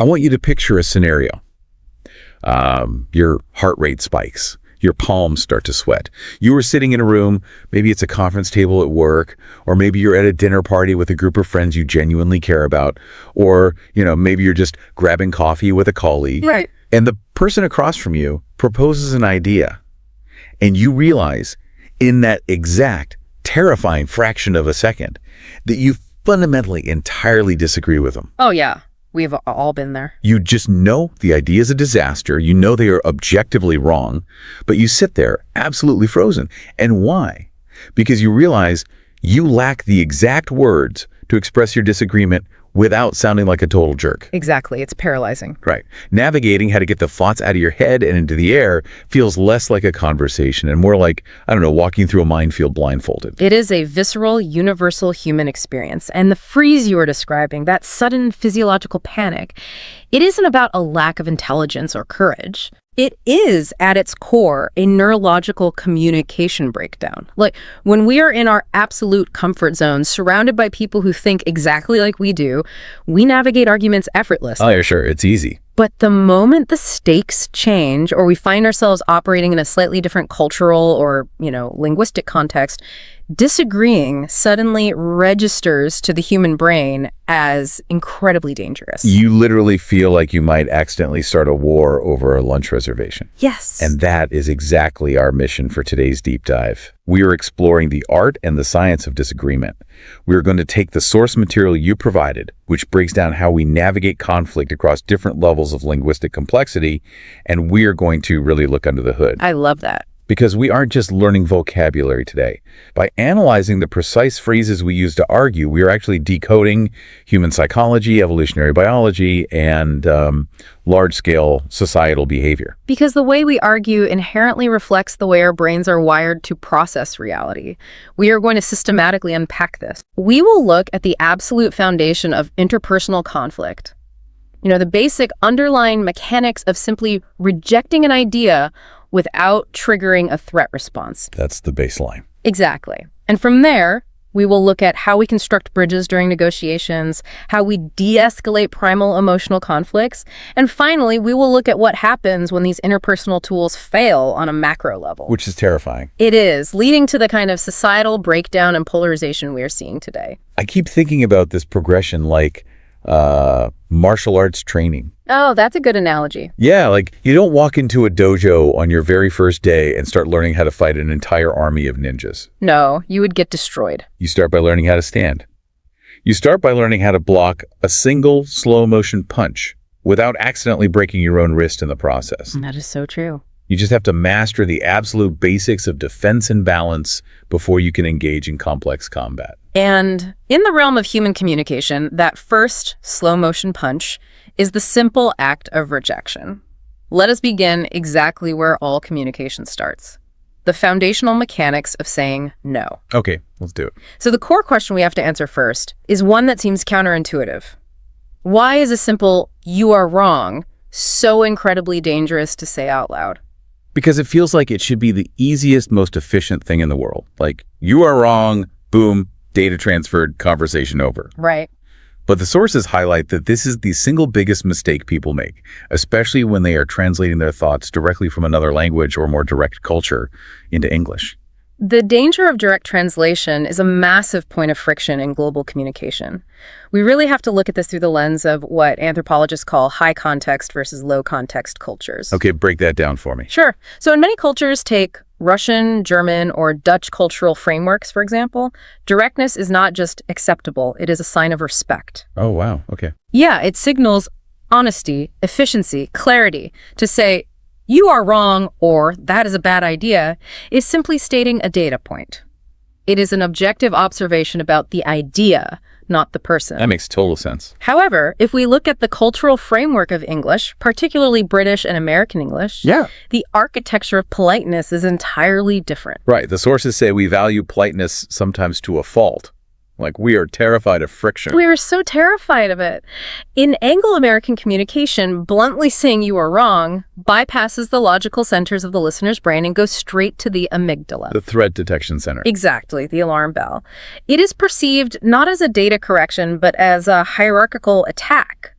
I want you to picture a scenario. Your heart rate spikes. Your palms start to sweat. You were sitting in a room, maybe it's a conference table at work, or maybe you're at a dinner party with a group of friends you genuinely care about, or, maybe you're just grabbing coffee with a colleague. Right. And the person across from you proposes an idea, and you realize in that exact terrifying fraction of a second that you fundamentally entirely disagree with them. Oh, yeah. We've all been there. You just know the idea is a disaster. You know they are objectively wrong, but you sit there absolutely frozen. And why? Because you realize you lack the exact words to express your disagreement without sounding like a total jerk. Exactly. It's paralyzing. Right. Navigating how to get the thoughts out of your head and into the air feels less like a conversation and more like, walking through a minefield blindfolded. It is a visceral, universal human experience. And the freeze you are describing, that sudden physiological panic, it isn't about a lack of intelligence or courage. It is, at its core, a neurological communication breakdown. Like, when we are in our absolute comfort zone, surrounded by people who think exactly like we do, we navigate arguments effortlessly. Oh, yeah, sure. It's easy. But the moment the stakes change, or we find ourselves operating in a slightly different cultural or, linguistic context, disagreeing suddenly registers to the human brain as incredibly dangerous. You literally feel like you might accidentally start a war over a lunch reservation. Yes. And that is exactly our mission for today's deep dive. We are exploring the art and the science of disagreement. We are going to take the source material you provided, which breaks down how we navigate conflict across different levels of linguistic complexity, and we are going to really look under the hood. I love that. Because we aren't just learning vocabulary today. By analyzing the precise phrases we use to argue, we are actually decoding human psychology, evolutionary biology, and large-scale societal behavior. Because the way we argue inherently reflects the way our brains are wired to process reality. We are going to systematically unpack this. We will look at the absolute foundation of interpersonal conflict. The basic underlying mechanics of simply rejecting an idea without triggering a threat response. That's the baseline. Exactly. And from there, we will look at how we construct bridges during negotiations, how we de-escalate primal emotional conflicts, and finally, we will look at what happens when these interpersonal tools fail on a macro level. Which is terrifying. It is, leading to the kind of societal breakdown and polarization we are seeing today. I keep thinking about this progression like martial arts training. Oh, that's a good analogy. Yeah, like you don't walk into a dojo on your very first day and start learning how to fight an entire army of ninjas. No, you would get destroyed. You start by learning how to stand. You start by learning how to block a single slow motion punch without accidentally breaking your own wrist in the process. That is so true. You just have to master the absolute basics of defense and balance before you can engage in complex combat. And in the realm of human communication, that first slow motion punch is the simple act of rejection. Let us begin exactly where all communication starts. The foundational mechanics of saying no. Okay, let's do it. So the core question we have to answer first is one that seems counterintuitive. Why is a simple "you are wrong" so incredibly dangerous to say out loud? Because it feels like it should be the easiest, most efficient thing in the world. Like, you are wrong, boom, data transferred, conversation over. Right. But the sources highlight that this is the single biggest mistake people make, especially when they are translating their thoughts directly from another language or more direct culture into English. The danger of direct translation is a massive point of friction in global communication. We really have to look at this through the lens of what anthropologists call high context versus low context cultures. Okay, break that down for me. Sure. So in many cultures, take Russian, German, or Dutch cultural frameworks, for example, directness is not just acceptable, it is a sign of respect. Oh, wow. Okay. Yeah, it signals honesty, efficiency, clarity. To say, "You are wrong," or "that is a bad idea," is simply stating a data point. It is an objective observation about the idea, not the person. That makes total sense. However, if we look at the cultural framework of English, particularly British and American English, the architecture of politeness is entirely different. Right. The sources say we value politeness sometimes to a fault. Like, we are terrified of friction. We are so terrified of it. In Anglo-American communication, bluntly saying "you are wrong" bypasses the logical centers of the listener's brain and goes straight to the amygdala. The threat detection center. Exactly, the alarm bell. It is perceived not as a data correction, but as a hierarchical attack.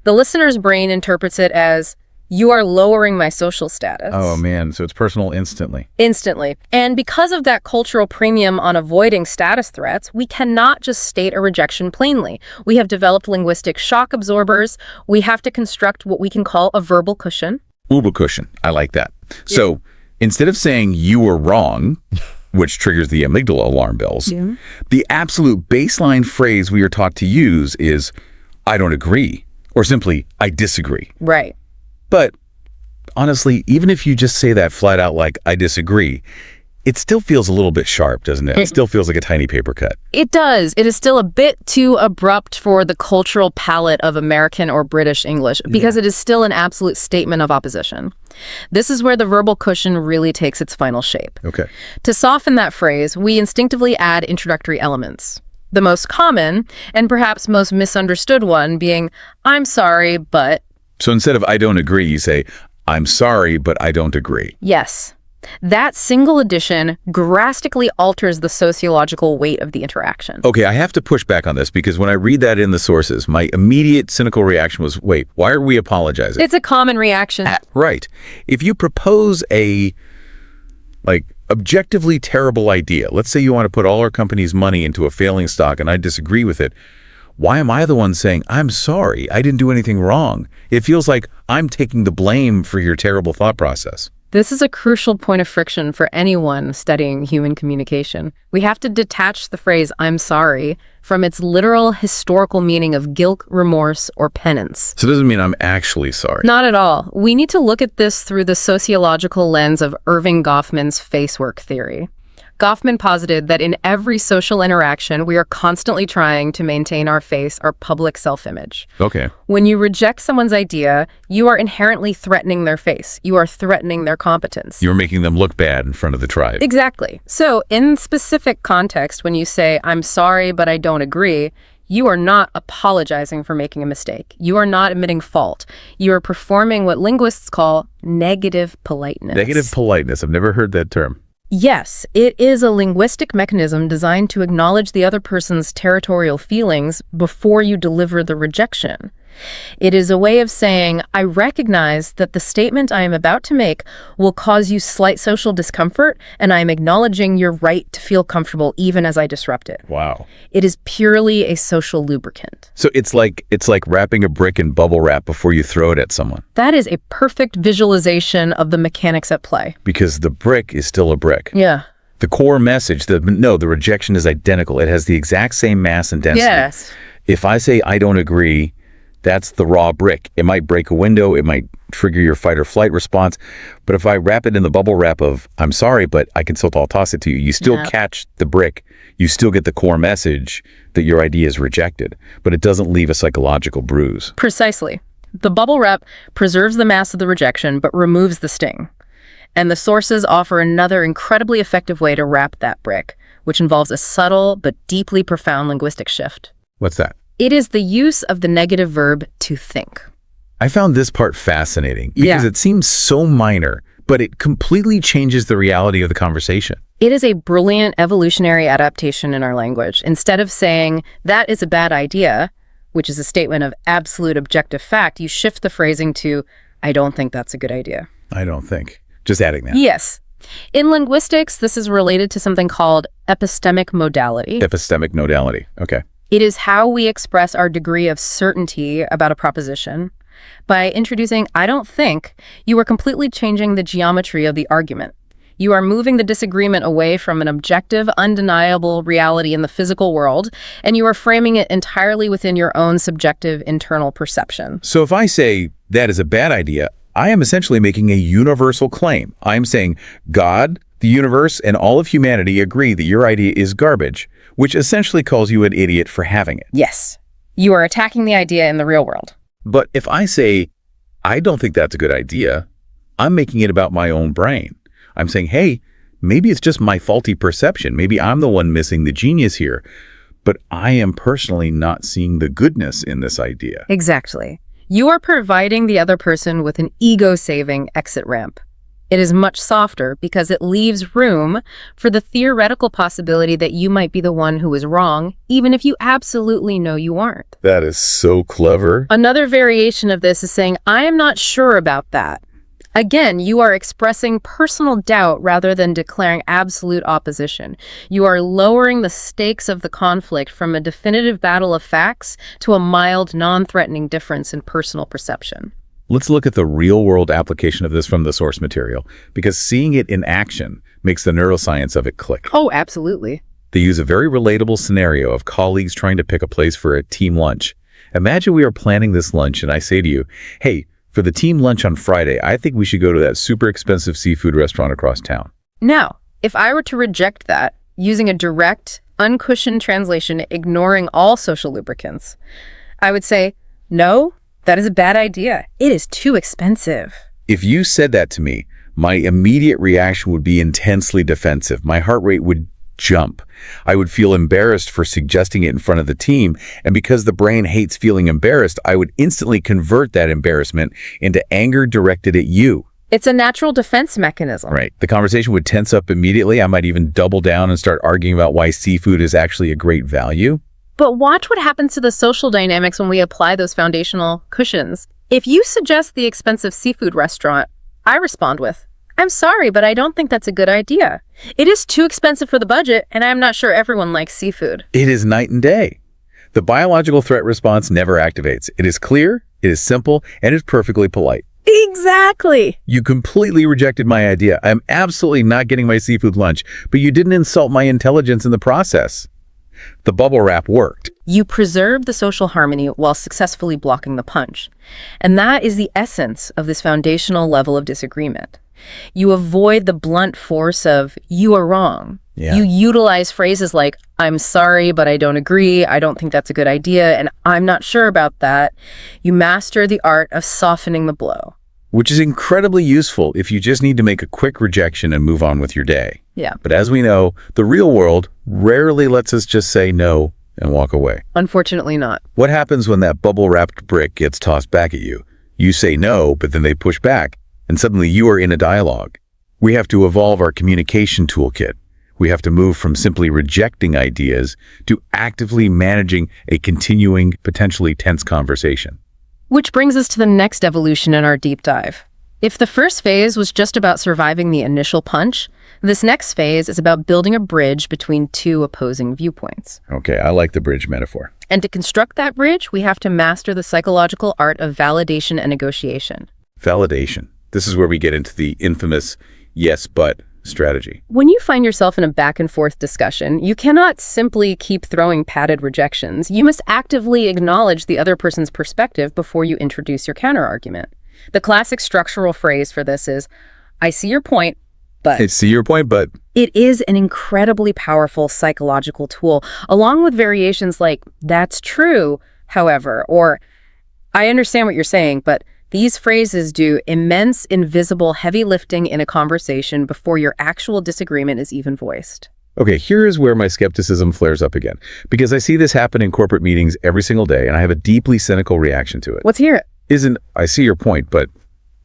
The listener's brain interprets it as, you are lowering my social status. Oh, man. So it's personal instantly. Instantly. And because of that cultural premium on avoiding status threats, we cannot just state a rejection plainly. We have developed linguistic shock absorbers. We have to construct what we can call a verbal cushion. Verbal cushion. I like that. So instead of saying you were wrong, which triggers the amygdala alarm bells, the absolute baseline phrase we are taught to use is, I don't agree, or simply, I disagree. Right. But honestly, even if you just say that flat out like, I disagree, it still feels a little bit sharp, doesn't it? It still feels like a tiny paper cut. It does. It is still a bit too abrupt for the cultural palate of American or British English because it is still an absolute statement of opposition. This is where the verbal cushion really takes its final shape. Okay. To soften that phrase, we instinctively add introductory elements. The most common, and perhaps most misunderstood one being, I'm sorry, but... So instead of I don't agree, you say, I'm sorry, but I don't agree. Yes. That single addition drastically alters the sociological weight of the interaction. Okay, I have to push back on this because when I read that in the sources, my immediate cynical reaction was, wait, why are we apologizing? It's a common reaction. Right. If you propose a, objectively terrible idea, let's say you want to put all our company's money into a failing stock and I disagree with it, why am I the one saying, I'm sorry, I didn't do anything wrong? It feels like I'm taking the blame for your terrible thought process. This is a crucial point of friction for anyone studying human communication. We have to detach the phrase, I'm sorry, from its literal historical meaning of guilt, remorse, or penance. So it doesn't mean I'm actually sorry. Not at all. We need to look at this through the sociological lens of Erving Goffman's facework theory. Goffman posited that in every social interaction, we are constantly trying to maintain our face, our public self-image. Okay. When you reject someone's idea, you are inherently threatening their face. You are threatening their competence. You're making them look bad in front of the tribe. Exactly. So in specific context, when you say, I'm sorry, but I don't agree, you are not apologizing for making a mistake. You are not admitting fault. You are performing what linguists call negative politeness. Negative politeness. I've never heard that term. Yes, it is a linguistic mechanism designed to acknowledge the other person's territorial feelings before you deliver the rejection. It is a way of saying, I recognize that the statement I am about to make will cause you slight social discomfort, and I am acknowledging your right to feel comfortable even as I disrupt it. Wow. It is purely a social lubricant. So it's like wrapping a brick in bubble wrap before you throw it at someone. That is a perfect visualization of the mechanics at play. Because the brick is still a brick. Yeah. The core message, the rejection is identical. It has the exact same mass and density. Yes. If I say I don't agree, that's the raw brick. It might break a window. It might trigger your fight or flight response. But if I wrap it in the bubble wrap of, I'm sorry, but I can still toss it to you, you still catch the brick. You still get the core message that your idea is rejected, but it doesn't leave a psychological bruise. Precisely. The bubble wrap preserves the mass of the rejection, but removes the sting. And the sources offer another incredibly effective way to wrap that brick, which involves a subtle but deeply profound linguistic shift. What's that? It is the use of the negative verb to think. I found this part fascinating because it seems so minor, but it completely changes the reality of the conversation. It is a brilliant evolutionary adaptation in our language. Instead of saying, that is a bad idea, which is a statement of absolute objective fact, you shift the phrasing to, I don't think that's a good idea. I don't think. Just adding that. Yes. In linguistics, this is related to something called epistemic modality. Epistemic modality. Okay. It is how we express our degree of certainty about a proposition. By introducing I don't think, you are completely changing the geometry of the argument. You are moving the disagreement away from an objective, undeniable reality in the physical world, and you are framing it entirely within your own subjective internal perception. So if I say that is a bad idea, I am essentially making a universal claim. I am saying God, the universe, and all of humanity agree that your idea is garbage, which essentially calls you an idiot for having it. Yes. You are attacking the idea in the real world. But if I say, I don't think that's a good idea, I'm making it about my own brain. I'm saying, hey, maybe it's just my faulty perception. Maybe I'm the one missing the genius here. But I am personally not seeing the goodness in this idea. Exactly. You are providing the other person with an ego-saving exit ramp. It is much softer because it leaves room for the theoretical possibility that you might be the one who is wrong, even if you absolutely know you aren't. That is so clever. Another variation of this is saying, I am not sure about that. Again, you are expressing personal doubt rather than declaring absolute opposition. You are lowering the stakes of the conflict from a definitive battle of facts to a mild, non-threatening difference in personal perception. Let's look at the real-world application of this from the source material, because seeing it in action makes the neuroscience of it click. Oh, absolutely. They use a very relatable scenario of colleagues trying to pick a place for a team lunch. Imagine we are planning this lunch and I say to you, hey, for the team lunch on Friday, I think we should go to that super expensive seafood restaurant across town. Now, if I were to reject that, using a direct, uncushioned translation, ignoring all social lubricants, I would say, no, that is a bad idea. It is too expensive. If you said that to me, my immediate reaction would be intensely defensive. My heart rate would jump. I would feel embarrassed for suggesting it in front of the team, and because the brain hates feeling embarrassed, I would instantly convert that embarrassment into anger directed at you. It's a natural defense mechanism. Right. The conversation would tense up immediately. I might even double down and start arguing about why seafood is actually a great value. But watch what happens to the social dynamics when we apply those foundational cushions. If you suggest the expensive seafood restaurant, I respond with, I'm sorry, but I don't think that's a good idea. It is too expensive for the budget, and I'm not sure everyone likes seafood. It is night and day. The biological threat response never activates. It is clear, it is simple, and it's perfectly polite. Exactly. You completely rejected my idea. I'm absolutely not getting my seafood lunch, but you didn't insult my intelligence in the process. The bubble wrap worked. You preserve the social harmony while successfully blocking the punch. And that is the essence of this foundational level of disagreement. You avoid the blunt force of, you are wrong. Yeah. You utilize phrases like, I'm sorry, but I don't agree. I don't think that's a good idea, and I'm not sure about that. You master the art of softening the blow. Which is incredibly useful if you just need to make a quick rejection and move on with your day. Yeah. But as we know, the real world rarely lets us just say no and walk away. Unfortunately not. What happens when that bubble-wrapped brick gets tossed back at you? You say no, but then they push back, and suddenly you are in a dialogue. We have to evolve our communication toolkit. We have to move from simply rejecting ideas to actively managing a continuing, potentially tense conversation. Which brings us to the next evolution in our deep dive. If the first phase was just about surviving the initial punch, this next phase is about building a bridge between two opposing viewpoints. Okay, I like the bridge metaphor. And to construct that bridge, we have to master the psychological art of validation and negotiation. Validation. This is where we get into the infamous yes, but strategy. When you find yourself in a back and forth discussion, you cannot simply keep throwing padded rejections. You must actively acknowledge the other person's perspective before you introduce your counterargument. The classic structural phrase for this is, I see your point, but... I see your point, but... It is an incredibly powerful psychological tool, along with variations like, that's true, however, or I understand what you're saying, but these phrases do immense, invisible, heavy lifting in a conversation before your actual disagreement is even voiced. Okay, here is where my skepticism flares up again, because I see this happen in corporate meetings every single day, and I have a deeply cynical reaction to it. Let's hear it. Isn't, I see your point, but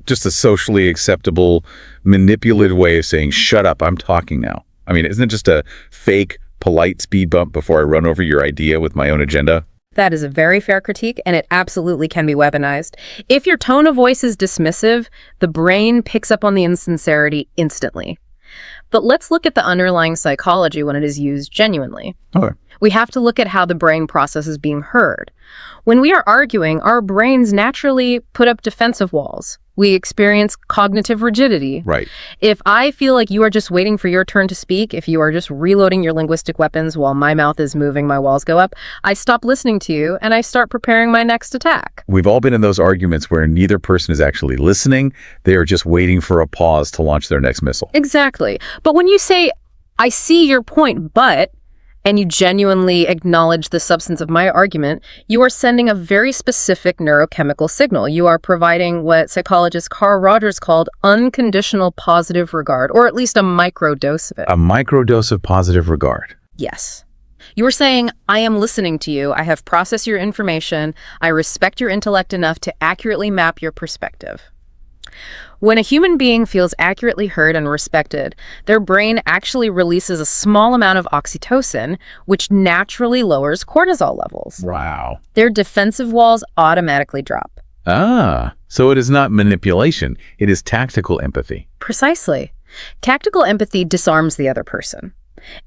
just a socially acceptable, manipulative way of saying, shut up, I'm talking now. I mean, isn't it just a fake, polite speed bump before I run over your idea with my own agenda? That is a very fair critique, and it absolutely can be weaponized. If your tone of voice is dismissive, the brain picks up on the insincerity instantly. But let's look at the underlying psychology when it is used genuinely. Okay. We have to look at how the brain processes being heard. When we are arguing, our brains naturally put up defensive walls. We experience cognitive rigidity. Right. If I feel like you are just waiting for your turn to speak, if you are just reloading your linguistic weapons while my mouth is moving, my walls go up, I stop listening to you and I start preparing my next attack. We've all been in those arguments where neither person is actually listening. They are just waiting for a pause to launch their next missile. Exactly. But when you say, I see your point, but... and you genuinely acknowledge the substance of my argument, you are sending a very specific neurochemical signal. You are providing what psychologist Carl Rogers called unconditional positive regard, or at least a microdose of it. A microdose of positive regard. Yes. You are saying, I am listening to you, I have processed your information, I respect your intellect enough to accurately map your perspective. When a human being feels accurately heard and respected, their brain actually releases a small amount of oxytocin, which naturally lowers cortisol levels. Wow. Their defensive walls automatically drop. Ah, so it is not manipulation. It is tactical empathy. Precisely. Tactical empathy disarms the other person.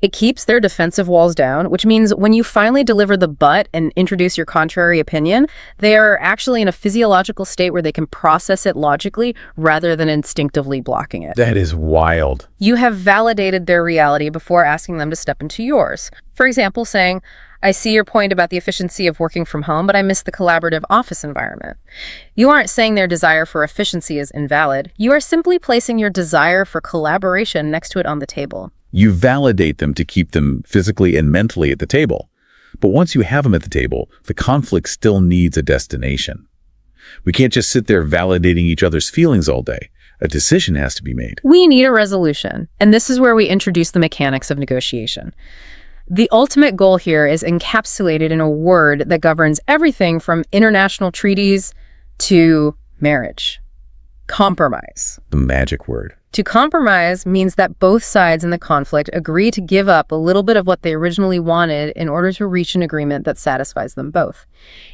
It keeps their defensive walls down, which means when you finally deliver the but and introduce your contrary opinion, they are actually in a physiological state where they can process it logically rather than instinctively blocking it. That is wild. You have validated their reality before asking them to step into yours. For example, saying, I see your point about the efficiency of working from home, but I miss the collaborative office environment. You aren't saying their desire for efficiency is invalid. You are simply placing your desire for collaboration next to it on the table. You validate them to keep them physically and mentally at the table. But once you have them at the table, the conflict still needs a destination. We can't just sit there validating each other's feelings all day. A decision has to be made. We need a resolution, and this is where we introduce the mechanics of negotiation. The ultimate goal here is encapsulated in a word that governs everything from international treaties to marriage: compromise. The magic word. To compromise means that both sides in the conflict agree to give up a little bit of what they originally wanted in order to reach an agreement that satisfies them both.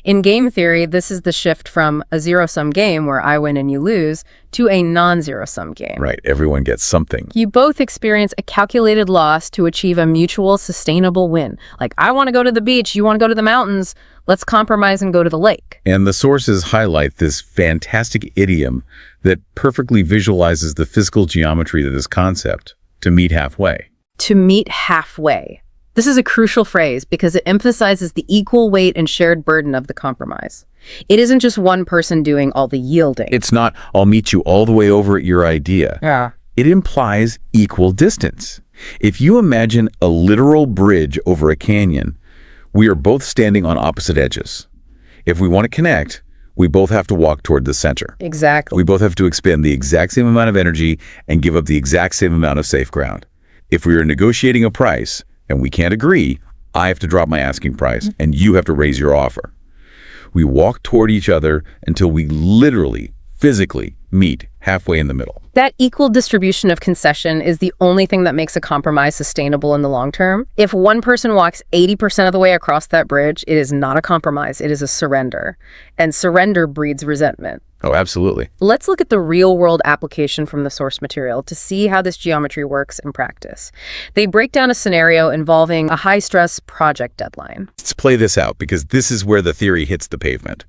In game theory, this is the shift from a zero-sum game where I win and you lose to a non-zero-sum game. Right, everyone gets something. You both experience a calculated loss to achieve a mutual sustainable win. Like, I want to go to the beach, you want to go to the mountains, let's compromise and go to the lake. And the sources highlight this fantastic idiom that perfectly visualizes the physical geometry of this concept: to meet halfway. To meet halfway. This is a crucial phrase because it emphasizes the equal weight and shared burden of the compromise. It isn't just one person doing all the yielding. It's not, I'll meet you all the way over at your idea. Yeah. It implies equal distance. If you imagine a literal bridge over a canyon, we are both standing on opposite edges. If we want to connect, we both have to walk toward the center. Exactly. We both have to expend the exact same amount of energy and give up the exact same amount of safe ground. If we are negotiating a price and we can't agree, I have to drop my asking price and you have to raise your offer. We walk toward each other until we literally, physically meet halfway in the middle. That equal distribution of concession is the only thing that makes a compromise sustainable in the long term. If one person walks 80% of the way across that bridge, it is not a compromise, it is a surrender. And surrender breeds resentment. Oh, absolutely. Let's look at the real-world application from the source material to see how this geometry works in practice. They break down a scenario involving a high-stress project deadline. Let's play this out because this is where the theory hits the pavement.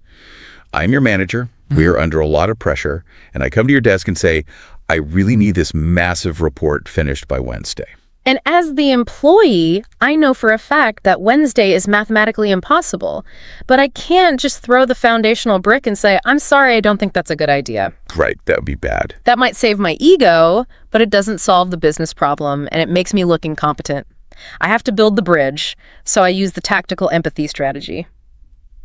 I'm your manager. We are under a lot of pressure. And I come to your desk and say, I really need this massive report finished by Wednesday. And as the employee, I know for a fact that Wednesday is mathematically impossible. But I can't just throw the foundational brick and say, I'm sorry, I don't think that's a good idea. Right, that would be bad. That might save my ego, but it doesn't solve the business problem, and it makes me look incompetent. I have to build the bridge, so I use the tactical empathy strategy.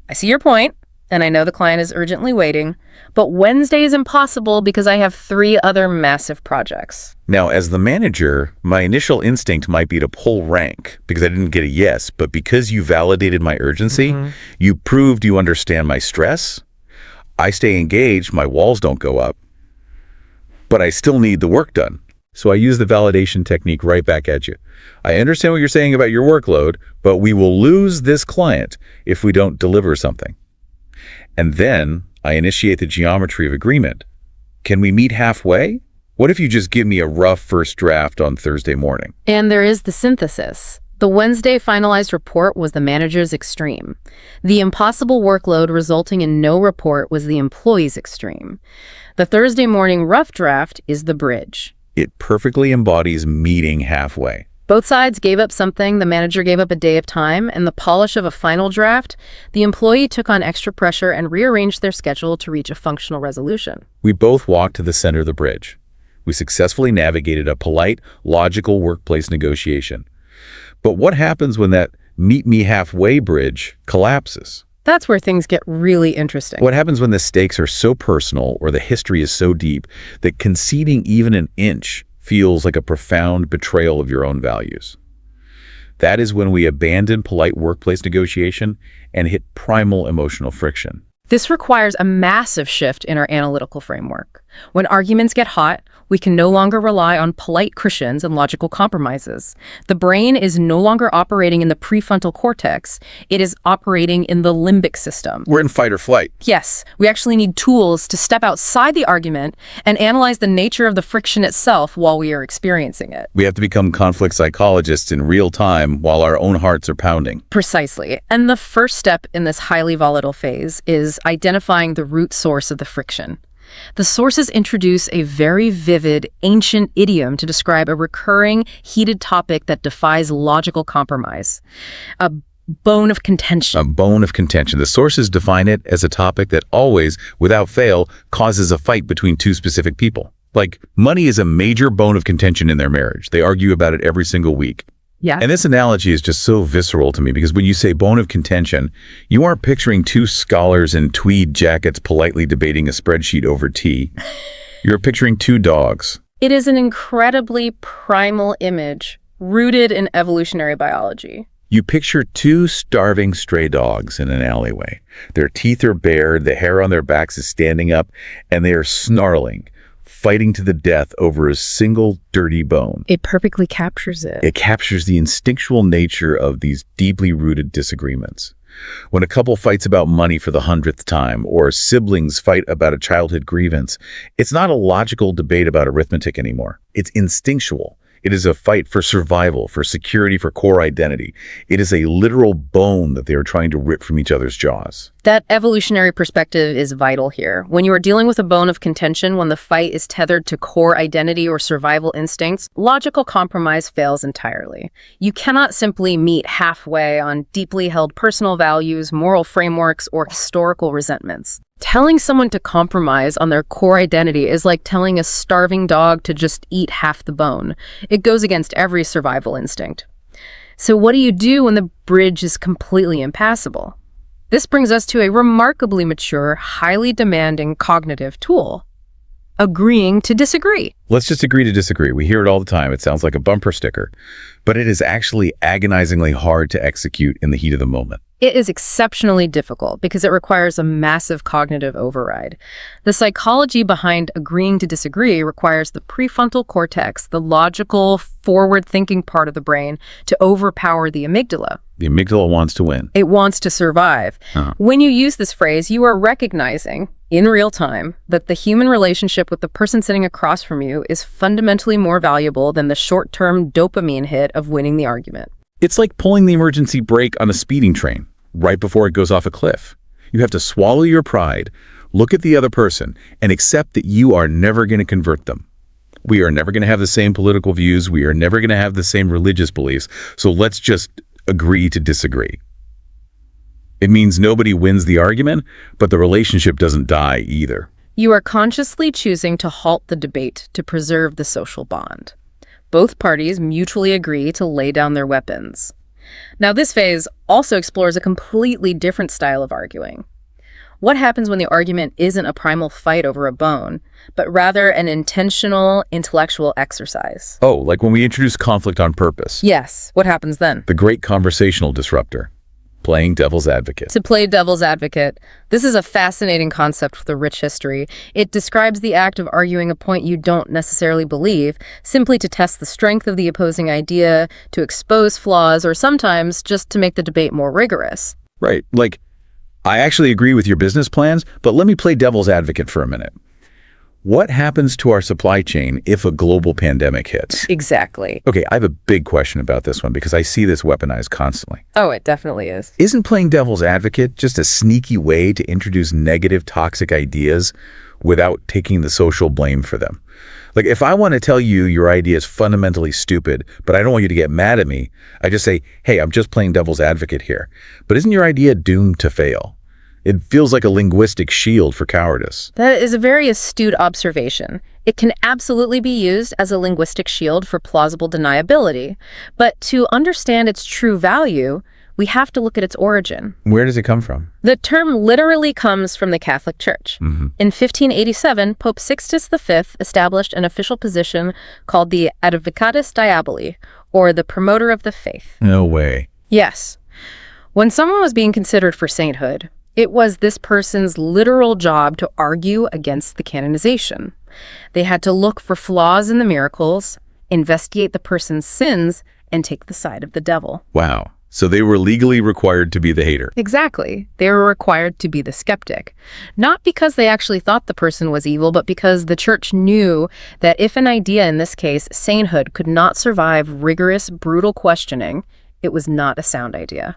I see your point, and I know the client is urgently waiting, but Wednesday is impossible because I have 3 other massive projects. Now, as the manager, my initial instinct might be to pull rank because I didn't get a yes, but because you validated my urgency, you proved you understand my stress, I stay engaged, my walls don't go up, but I still need the work done. So I use the validation technique right back at you. I understand what you're saying about your workload, but we will lose this client if we don't deliver something. And then I initiate the geometry of agreement. Can we meet halfway? What if you just give me a rough first draft on Thursday morning? And there is the synthesis. The Wednesday finalized report was the manager's extreme. The impossible workload resulting in no report was the employee's extreme. The Thursday morning rough draft is the bridge. It perfectly embodies meeting halfway. Both sides gave up something, the manager gave up a day of time, and the polish of a final draft, the employee took on extra pressure and rearranged their schedule to reach a functional resolution. We both walked to the center of the bridge. We successfully navigated a polite, logical workplace negotiation. But what happens when that meet me halfway bridge collapses? That's where things get really interesting. What happens when the stakes are so personal or the history is so deep that conceding even an inch feels like a profound betrayal of your own values? That is when we abandon polite workplace negotiation and hit primal emotional friction. This requires a massive shift in our analytical framework. When arguments get hot, we can no longer rely on polite cushions and logical compromises. The brain is no longer operating in the prefrontal cortex. It is operating in the limbic system. We're in fight or flight. Yes, we actually need tools to step outside the argument and analyze the nature of the friction itself while we are experiencing it. We have to become conflict psychologists in real time while our own hearts are pounding. Precisely. And the first step in this highly volatile phase is identifying the root source of the friction. The sources introduce a very vivid, ancient idiom to describe a recurring, heated topic that defies logical compromise. A bone of contention. A bone of contention. The sources define it as a topic that always, without fail, causes a fight between two specific people. Like, money is a major bone of contention in their marriage. They argue about it every single week. Yeah. And this analogy is just so visceral to me because when you say bone of contention, you aren't picturing two scholars in tweed jackets politely debating a spreadsheet over tea. You're picturing two dogs. It is an incredibly primal image rooted in evolutionary biology. You picture two starving stray dogs in an alleyway. Their teeth are bared, the hair on their backs is standing up, and they are snarling, fighting to the death over a single dirty bone. It perfectly captures it. It captures the instinctual nature of these deeply rooted disagreements. When a couple fights about money for the 100th time, or siblings fight about a childhood grievance, it's not a logical debate about arithmetic anymore. It's instinctual. It is a fight for survival, for security, for core identity. It is a literal bone that they are trying to rip from each other's jaws. That evolutionary perspective is vital here. When you are dealing with a bone of contention, when the fight is tethered to core identity or survival instincts, logical compromise fails entirely. You cannot simply meet halfway on deeply held personal values, moral frameworks, or historical resentments. Telling someone to compromise on their core identity is like telling a starving dog to just eat half the bone. It goes against every survival instinct. So what do you do when the bridge is completely impassable? This brings us to a remarkably mature, highly demanding cognitive tool: agreeing to disagree. Let's just agree to disagree. We hear it all the time. It sounds like a bumper sticker, but it is actually agonizingly hard to execute in the heat of the moment. It is exceptionally difficult because it requires a massive cognitive override. The psychology behind agreeing to disagree requires the prefrontal cortex, the logical, forward-thinking part of the brain, to overpower the amygdala. The amygdala wants to win. It wants to survive. When you use this phrase, you are recognizing, in real time, that the human relationship with the person sitting across from you is fundamentally more valuable than the short-term dopamine hit of winning the argument. It's like pulling the emergency brake on a speeding train right before it goes off a cliff. You have to swallow your pride, look at the other person, and accept that you are never going to convert them. We are never going to have the same political views. We are never going to have the same religious beliefs. So let's just agree to disagree. It means nobody wins the argument, but the relationship doesn't die either. You are consciously choosing to halt the debate to preserve the social bond. Both parties mutually agree to lay down their weapons. Now, this phase also explores a completely different style of arguing. What happens when the argument isn't a primal fight over a bone, but rather an intentional intellectual exercise? Oh, like when we introduce conflict on purpose. Yes. What happens then? The great conversational disruptor. Playing devil's advocate. To play devil's advocate, this is a fascinating concept with a rich history. It describes the act of arguing a point you don't necessarily believe, simply to test the strength of the opposing idea, to expose flaws, or sometimes just to make the debate more rigorous. Right. Like, I actually agree with your business plans, but let me play devil's advocate for a minute. What happens to our supply chain if a global pandemic hits? Exactly. Okay, I have a big question about this one because I see this weaponized constantly. Oh, it definitely is. Isn't playing devil's advocate just a sneaky way to introduce negative, toxic ideas without taking the social blame for them? Like, if I want to tell you your idea is fundamentally stupid, but I don't want you to get mad at me, I just say, hey, I'm just playing devil's advocate here. But isn't your idea doomed to fail? It feels like a linguistic shield for cowardice. That is a very astute observation. It can absolutely be used as a linguistic shield for plausible deniability. But to understand its true value, we have to look at its origin. Where does it come from? The term literally comes from the Catholic Church. In 1587, Pope Sixtus V established an official position called the Advocatus Diaboli, or the promoter of the faith. No way. Yes. When someone was being considered for sainthood, It was this person's literal job to argue against the canonization. They had to look for flaws in the miracles, investigate the person's sins, and take the side of the devil. Wow. So they were legally required to be the hater. Exactly. They were required to be the skeptic. Not because they actually thought the person was evil, but because the church knew that if an idea, in this case, sainthood, could not survive rigorous, brutal questioning, it was not a sound idea.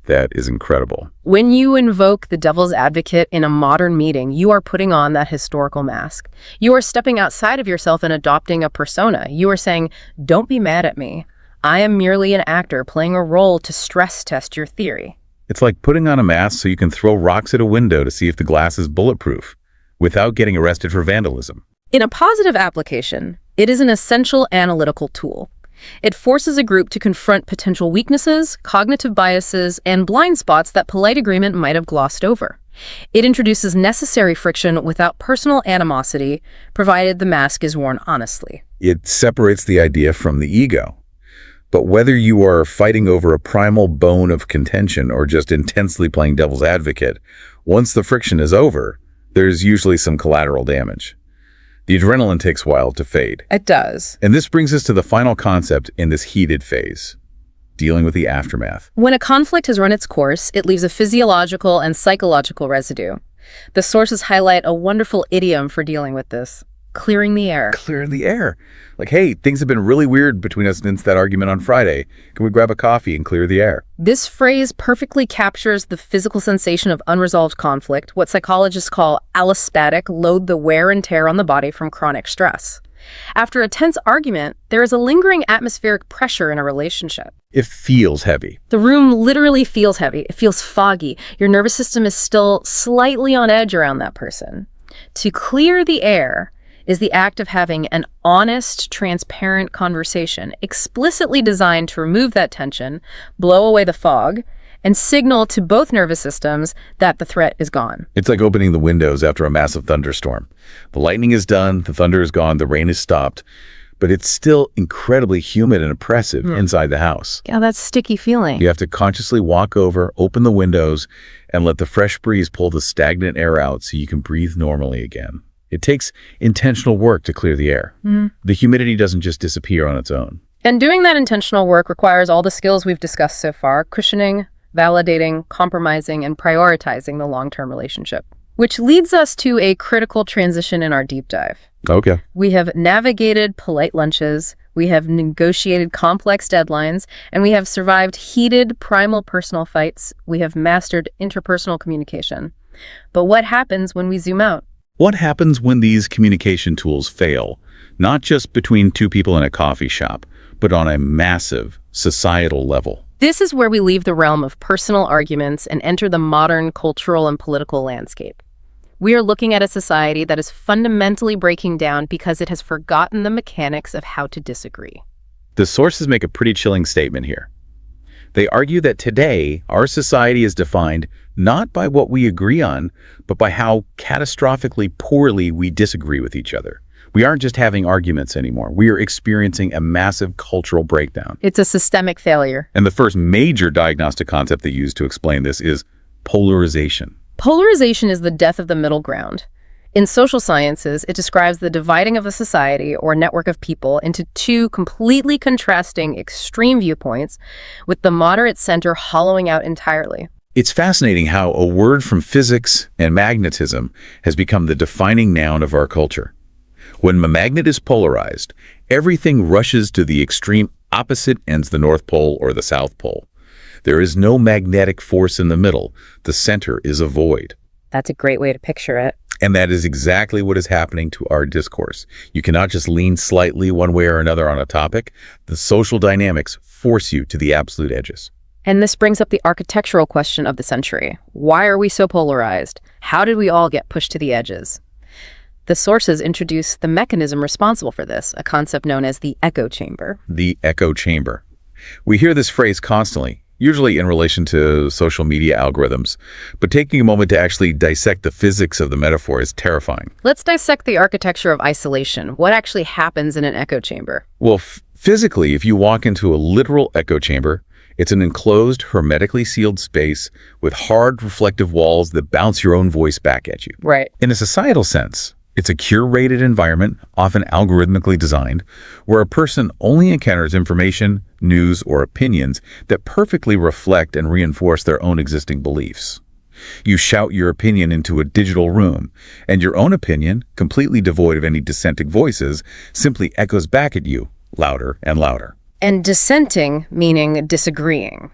That is incredible. When you invoke the devil's advocate in a modern meeting, you are putting on that historical mask. You are stepping outside of yourself and adopting a persona. You are saying, don't be mad at me. I am merely an actor playing a role to stress test your theory. It's like putting on a mask so you can throw rocks at a window to see if the glass is bulletproof without getting arrested for vandalism. In a positive application, it is an essential analytical tool. It forces a group to confront potential weaknesses, cognitive biases, and blind spots that polite agreement might have glossed over. It introduces necessary friction without personal animosity, provided the mask is worn honestly. It separates the idea from the ego. But whether you are fighting over a primal bone of contention or just intensely playing devil's advocate, once the friction is over, there's usually some collateral damage. The adrenaline takes a while to fade. It does. And this brings us to the final concept in this heated phase, dealing with the aftermath. When a conflict has run its course, it leaves a physiological and psychological residue. The sources highlight a wonderful idiom for dealing with this: clearing the air. Clear the air. Like, hey, things have been really weird between us since that argument on Friday. Can we grab a coffee and clear the air? This phrase perfectly captures the physical sensation of unresolved conflict, what psychologists call allostatic load, the wear and tear on the body from chronic stress. After a tense argument, there is a lingering atmospheric pressure in a relationship. It feels heavy. The room literally feels heavy. It feels foggy. Your nervous system is still slightly on edge around that person. To clear the air is the act of having an honest, transparent conversation, explicitly designed to remove that tension, blow away the fog, and signal to both nervous systems that the threat is gone. It's like opening the windows after a massive thunderstorm. The lightning is done, the thunder is gone, the rain is stopped, but it's still incredibly humid and oppressive inside the house. Yeah, that sticky feeling. You have to consciously walk over, open the windows, and let the fresh breeze pull the stagnant air out so you can breathe normally again. It takes intentional work to clear the air. The humidity doesn't just disappear on its own. And doing that intentional work requires all the skills we've discussed so far: cushioning, validating, compromising, and prioritizing the long-term relationship. Which leads us to a critical transition in our deep dive. Okay. We have navigated polite lunches, we have negotiated complex deadlines, and we have survived heated, primal personal fights. We have mastered interpersonal communication. But what happens when we zoom out? What happens when these communication tools fail, not just between two people in a coffee shop, but on a massive societal level? This is where we leave the realm of personal arguments and enter the modern cultural and political landscape. We are looking at a society that is fundamentally breaking down because it has forgotten the mechanics of how to disagree. The sources make a pretty chilling statement here. They argue that today, our society is defined not by what we agree on, but by how catastrophically poorly we disagree with each other. We aren't just having arguments anymore. We are experiencing a massive cultural breakdown. It's a systemic failure. And the first major diagnostic concept they use to explain this is polarization. Polarization is the death of the middle ground. In social sciences, it describes the dividing of a society or network of people into two completely contrasting extreme viewpoints, with the moderate center hollowing out entirely. It's fascinating how a word from physics and magnetism has become the defining noun of our culture. When a magnet is polarized, everything rushes to the extreme opposite ends, the North Pole or the South Pole. There is no magnetic force in the middle. The center is a void. That's a great way to picture it. And that is exactly what is happening to our discourse. You cannot just lean slightly one way or another on a topic. The social dynamics force you to the absolute edges. And this brings up the architectural question of the century. Why are we so polarized? How did we all get pushed to the edges? The sources introduce the mechanism responsible for this, a concept known as the echo chamber. The echo chamber. We hear this phrase constantly, usually in relation to social media algorithms, but taking a moment to actually dissect the physics of the metaphor is terrifying. Let's dissect the architecture of isolation. What actually happens in an echo chamber? Well, physically, if you walk into a literal echo chamber, It's an enclosed, hermetically sealed space with hard, reflective walls that bounce your own voice back at you. Right. In a societal sense, it's a curated environment, often algorithmically designed, where a person only encounters information, news, or opinions that perfectly reflect and reinforce their own existing beliefs. You shout your opinion into a digital room, and your own opinion, completely devoid of any dissenting voices, simply echoes back at you, louder and louder. And dissenting, meaning disagreeing.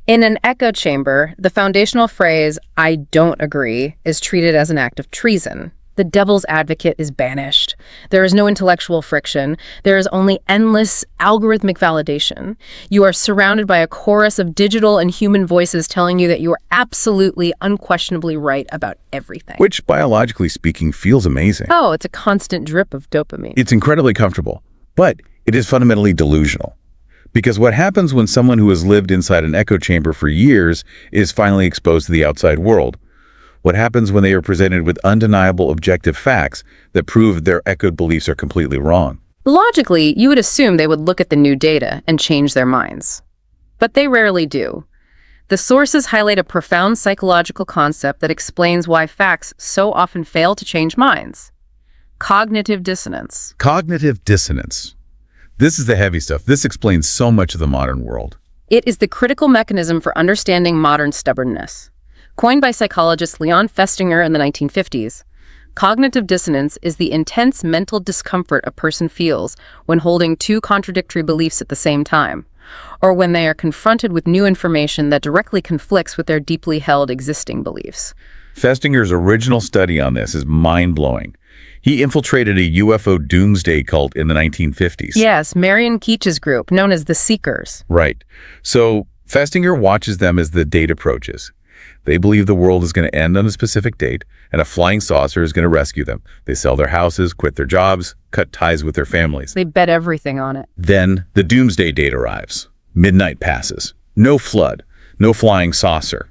In an echo chamber, the foundational phrase, "I don't agree," is treated as an act of treason. The devil's advocate is banished. There is no intellectual friction. There is only endless algorithmic validation. You are surrounded by a chorus of digital and human voices telling you that you are absolutely, unquestionably right about everything. Which, biologically speaking, feels amazing. Oh, it's a constant drip of dopamine. It's incredibly comfortable, but it is fundamentally delusional. Because what happens when someone who has lived inside an echo chamber for years is finally exposed to the outside world? What happens when they are presented with undeniable objective facts that prove their echoed beliefs are completely wrong? Logically, you would assume they would look at the new data and change their minds. But they rarely do. The sources highlight a profound psychological concept that explains why facts so often fail to change minds. Cognitive dissonance. Cognitive dissonance. This is the heavy stuff. This explains so much of the modern world. It is the critical mechanism for understanding modern stubbornness. Coined by psychologist Leon Festinger in the 1950s, cognitive dissonance is the intense mental discomfort a person feels when holding two contradictory beliefs at the same time, or when they are confronted with new information that directly conflicts with their deeply held existing beliefs. Festinger's original study on this is mind-blowing. He infiltrated a UFO doomsday cult in the 1950s. Yes, Marion Keech's group, known as the Seekers. Right. So Festinger watches them as the date approaches. They believe the world is going to end on a specific date, and a flying saucer is going to rescue them. They sell their houses, quit their jobs, cut ties with their families. They bet everything on it. Then the doomsday date arrives. Midnight passes. No flood. No flying saucer.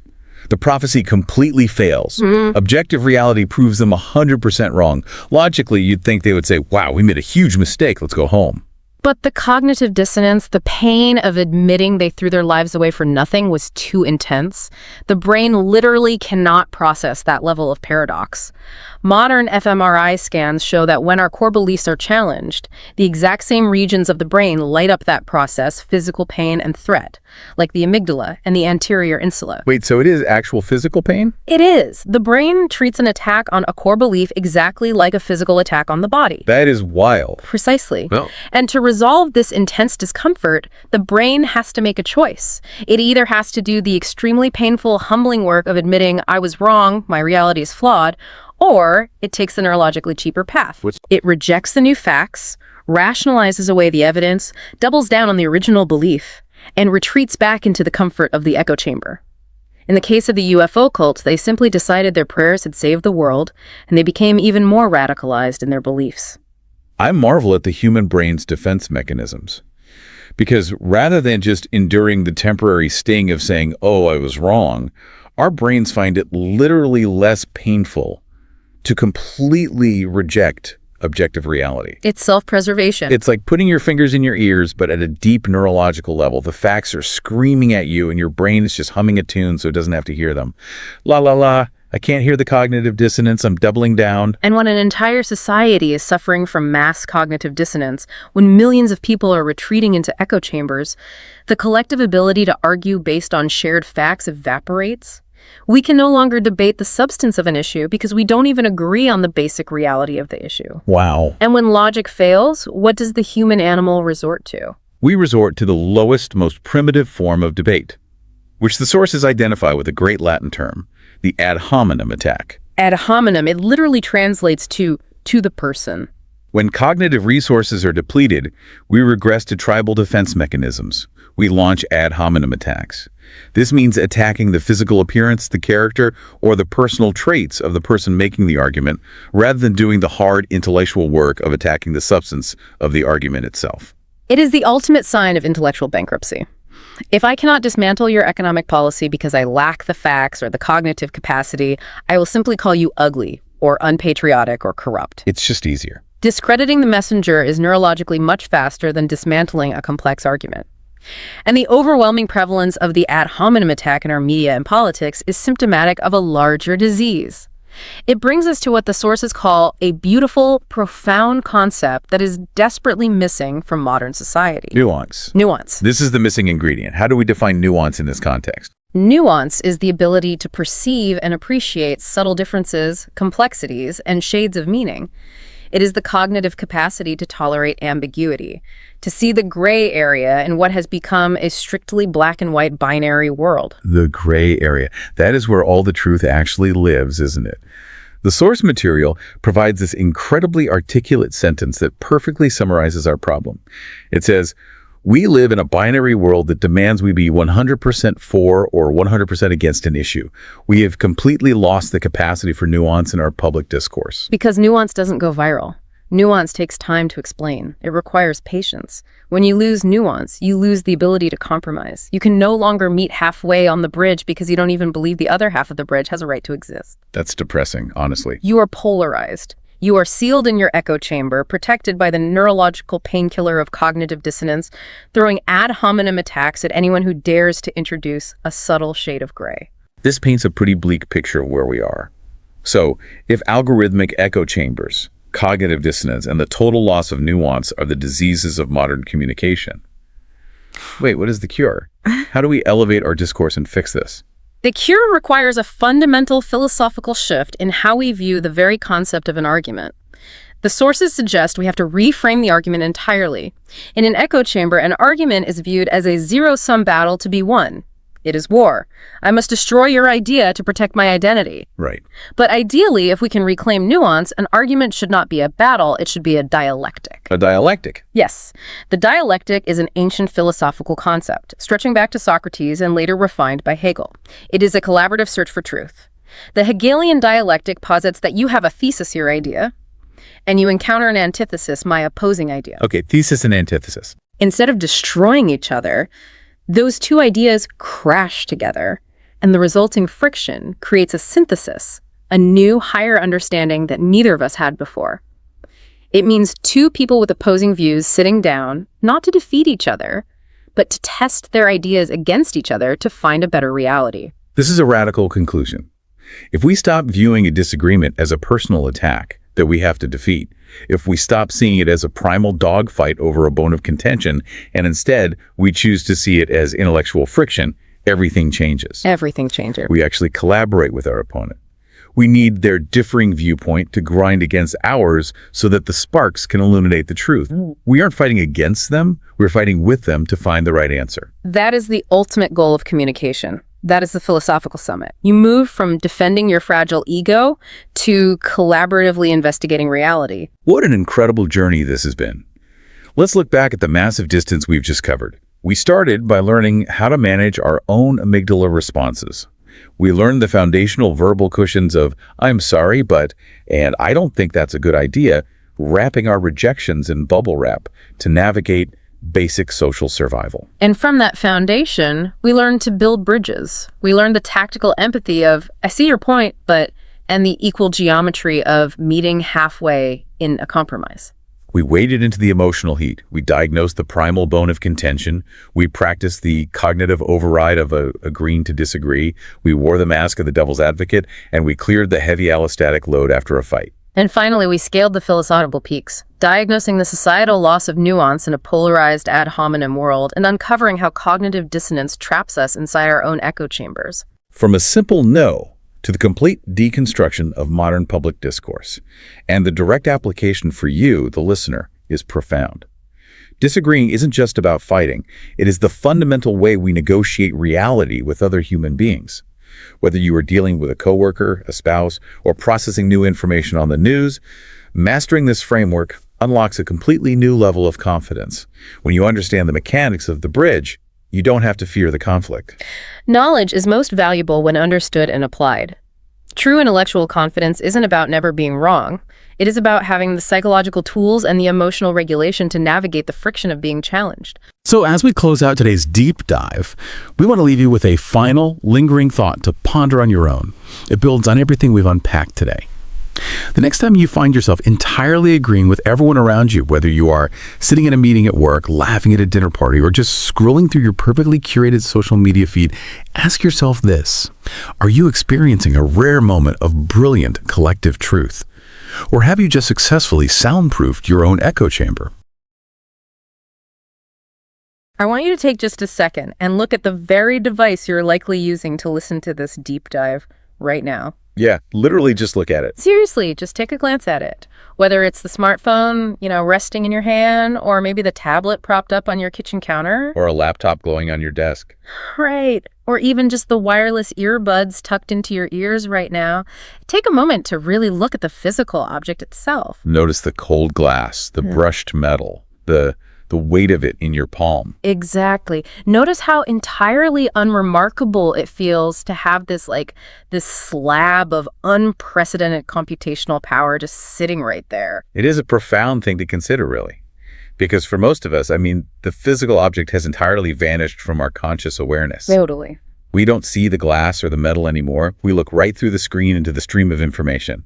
The prophecy completely fails. Objective reality proves them 100% wrong. Logically, you'd think they would say, wow, we made a huge mistake. Let's go home. But the cognitive dissonance, the pain of admitting they threw their lives away for nothing was too intense. The brain literally cannot process that level of paradox. Modern fMRI scans show that when our core beliefs are challenged, the exact same regions of the brain light up that process, physical pain and threat, like the amygdala and the anterior insula. Wait, so it is actual physical pain? It is. The brain treats an attack on a core belief exactly like a physical attack on the body. That is wild. Precisely. Well, And to resolve this intense discomfort, the brain has to make a choice. It either has to do the extremely painful, humbling work of admitting, I was wrong, my reality is flawed, or it takes the neurologically cheaper path. It rejects the new facts, rationalizes away the evidence, doubles down on the original belief, and retreats back into the comfort of the echo chamber. In the case of the UFO cult, they simply decided their prayers had saved the world, and they became even more radicalized in their beliefs. I marvel at the human brain's defense mechanisms. Because rather than just enduring the temporary sting of saying, oh, I was wrong, our brains find it literally less painful to completely reject objective reality. It's self-preservation. It's like putting your fingers in your ears, but at a deep neurological level. The facts are screaming at you, and your brain is just humming a tune so it doesn't have to hear them. La, la, la. I can't hear the cognitive dissonance. I'm doubling down. And when an entire society is suffering from mass cognitive dissonance, when millions of people are retreating into echo chambers, the collective ability to argue based on shared facts evaporates. We can no longer debate the substance of an issue because we don't even agree on the basic reality of the issue. Wow. And when logic fails, what does the human animal resort to? We resort to the lowest, most primitive form of debate, which the sources identify with a great Latin term, the ad hominem attack. Ad hominem, it literally translates to the person. When cognitive resources are depleted, we regress to tribal defense mechanisms. We launch ad hominem attacks. This means attacking the physical appearance, the character, or the personal traits of the person making the argument, rather than doing the hard intellectual work of attacking the substance of the argument itself. It is the ultimate sign of intellectual bankruptcy. If I cannot dismantle your economic policy because I lack the facts or the cognitive capacity, I will simply call you ugly or unpatriotic or corrupt. It's just easier. Discrediting the messenger is neurologically much faster than dismantling a complex argument. And the overwhelming prevalence of the ad hominem attack in our media and politics is symptomatic of a larger disease. It brings us to what the sources call a beautiful, profound concept that is desperately missing from modern society. Nuance. Nuance. This is the missing ingredient. How do we define nuance in this context? Nuance is the ability to perceive and appreciate subtle differences, complexities, and shades of meaning. It is the cognitive capacity to tolerate ambiguity, to see the gray area in what has become a strictly black and white binary world. The gray area. That is where all the truth actually lives, isn't it? The source material provides this incredibly articulate sentence that perfectly summarizes our problem. It says, "We live in a binary world that demands we be 100% for or 100% against an issue. We have completely lost the capacity for nuance in our public discourse." Because nuance doesn't go viral. Nuance takes time to explain. It requires patience. When you lose nuance, you lose the ability to compromise. You can no longer meet halfway on the bridge because you don't even believe the other half of the bridge has a right to exist. That's depressing, honestly. You are polarized. You are sealed in your echo chamber, protected by the neurological painkiller of cognitive dissonance, throwing ad hominem attacks at anyone who dares to introduce a subtle shade of gray. This paints a pretty bleak picture of where we are. So, if algorithmic echo chambers, cognitive dissonance, and the total loss of nuance are the diseases of modern communication, wait, what is the cure? How do we elevate our discourse and fix this? The cure requires a fundamental philosophical shift in how we view the very concept of an argument. The sources suggest we have to reframe the argument entirely. In an echo chamber, an argument is viewed as a zero-sum battle to be won. It is war. I must destroy your idea to protect my identity. Right. But ideally, if we can reclaim nuance, an argument should not be a battle, it should be a dialectic. A dialectic. Yes. The dialectic is an ancient philosophical concept, stretching back to Socrates and later refined by Hegel. It is a collaborative search for truth. The Hegelian dialectic posits that you have a thesis, your idea, and you encounter an antithesis, my opposing idea. Okay, thesis and antithesis. Instead of destroying each other, those two ideas crash together, and the resulting friction creates a synthesis, a new, higher understanding that neither of us had before. It means two people with opposing views sitting down, not to defeat each other, but to test their ideas against each other to find a better reality. This is a radical conclusion. If we stop viewing a disagreement as a personal attack that we have to defeat, if we stop seeing it as a primal dogfight over a bone of contention, and instead we choose to see it as intellectual friction, everything changes. Everything changes. We actually collaborate with our opponent. We need their differing viewpoint to grind against ours so that the sparks can illuminate the truth. We aren't fighting against them, we're fighting with them to find the right answer. That is the ultimate goal of communication. That is the philosophical summit. You move from defending your fragile ego to collaboratively investigating reality. What an incredible journey this has been. Let's look back at the massive distance we've just covered. We started by learning how to manage our own amygdala responses. We learned the foundational verbal cushions of "I'm sorry, but," and "I don't think that's a good idea," wrapping our rejections in bubble wrap to navigate basic social survival. And from that foundation, we learned to build bridges. We learned the tactical empathy of, I see your point, but, and the equal geometry of meeting halfway in a compromise. We waded into the emotional heat. We diagnosed the primal bone of contention. We practiced the cognitive override of agreeing to disagree. We wore the mask of the devil's advocate, and we cleared the heavy allostatic load after a fight. And finally, we scaled the philosophical peaks, diagnosing the societal loss of nuance in a polarized ad hominem world and uncovering how cognitive dissonance traps us inside our own echo chambers. From a simple no to the complete deconstruction of modern public discourse. And the direct application for you, the listener, is profound. Disagreeing isn't just about fighting. It is the fundamental way we negotiate reality with other human beings. Whether you are dealing with a coworker, a spouse, or processing new information on the news, mastering this framework unlocks a completely new level of confidence. When you understand the mechanics of the bridge, you don't have to fear the conflict. Knowledge is most valuable when understood and applied. True intellectual confidence isn't about never being wrong. It is about having the psychological tools and the emotional regulation to navigate the friction of being challenged. So as we close out today's deep dive, we want to leave you with a final, lingering thought to ponder on your own. It builds on everything we've unpacked today. The next time you find yourself entirely agreeing with everyone around you, whether you are sitting in a meeting at work, laughing at a dinner party, or just scrolling through your perfectly curated social media feed, ask yourself this: are you experiencing a rare moment of brilliant collective truth? Or have you just successfully soundproofed your own echo chamber? I want you to take just a second and look at the very device you're likely using to listen to this deep dive right now. Yeah, literally just look at it. Seriously, just take a glance at it. Whether it's the smartphone, resting in your hand, or maybe the tablet propped up on your kitchen counter. Or a laptop glowing on your desk. Right. Or even just the wireless earbuds tucked into your ears right now. Take a moment to really look at the physical object itself. Notice the cold glass, the brushed metal, the weight of it in your palm. Exactly. Notice how entirely unremarkable it feels to have this slab of unprecedented computational power just sitting right there. It is a profound thing to consider, really. Because for most of us, the physical object has entirely vanished from our conscious awareness. Totally. We don't see the glass or the metal anymore. We look right through the screen into the stream of information.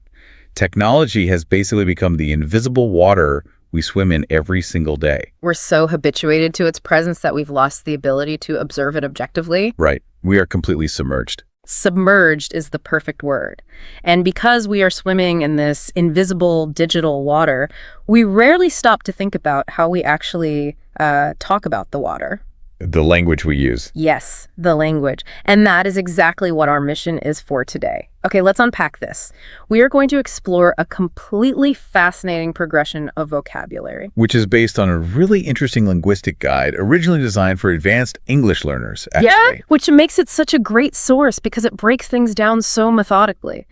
Technology has basically become the invisible water we swim in every single day. We're so habituated to its presence that we've lost the ability to observe it objectively. Right. We are completely submerged. Submerged is the perfect word. And because we are swimming in this invisible digital water, we rarely stop to think about how we actually talk about the water. The language we use. Yes, the language. And that is exactly what our mission is for today. Okay, let's unpack this. We are going to explore a completely fascinating progression of vocabulary. Which is based on a really interesting linguistic guide originally designed for advanced English learners, actually. Yeah, which makes it such a great source because it breaks things down so methodically.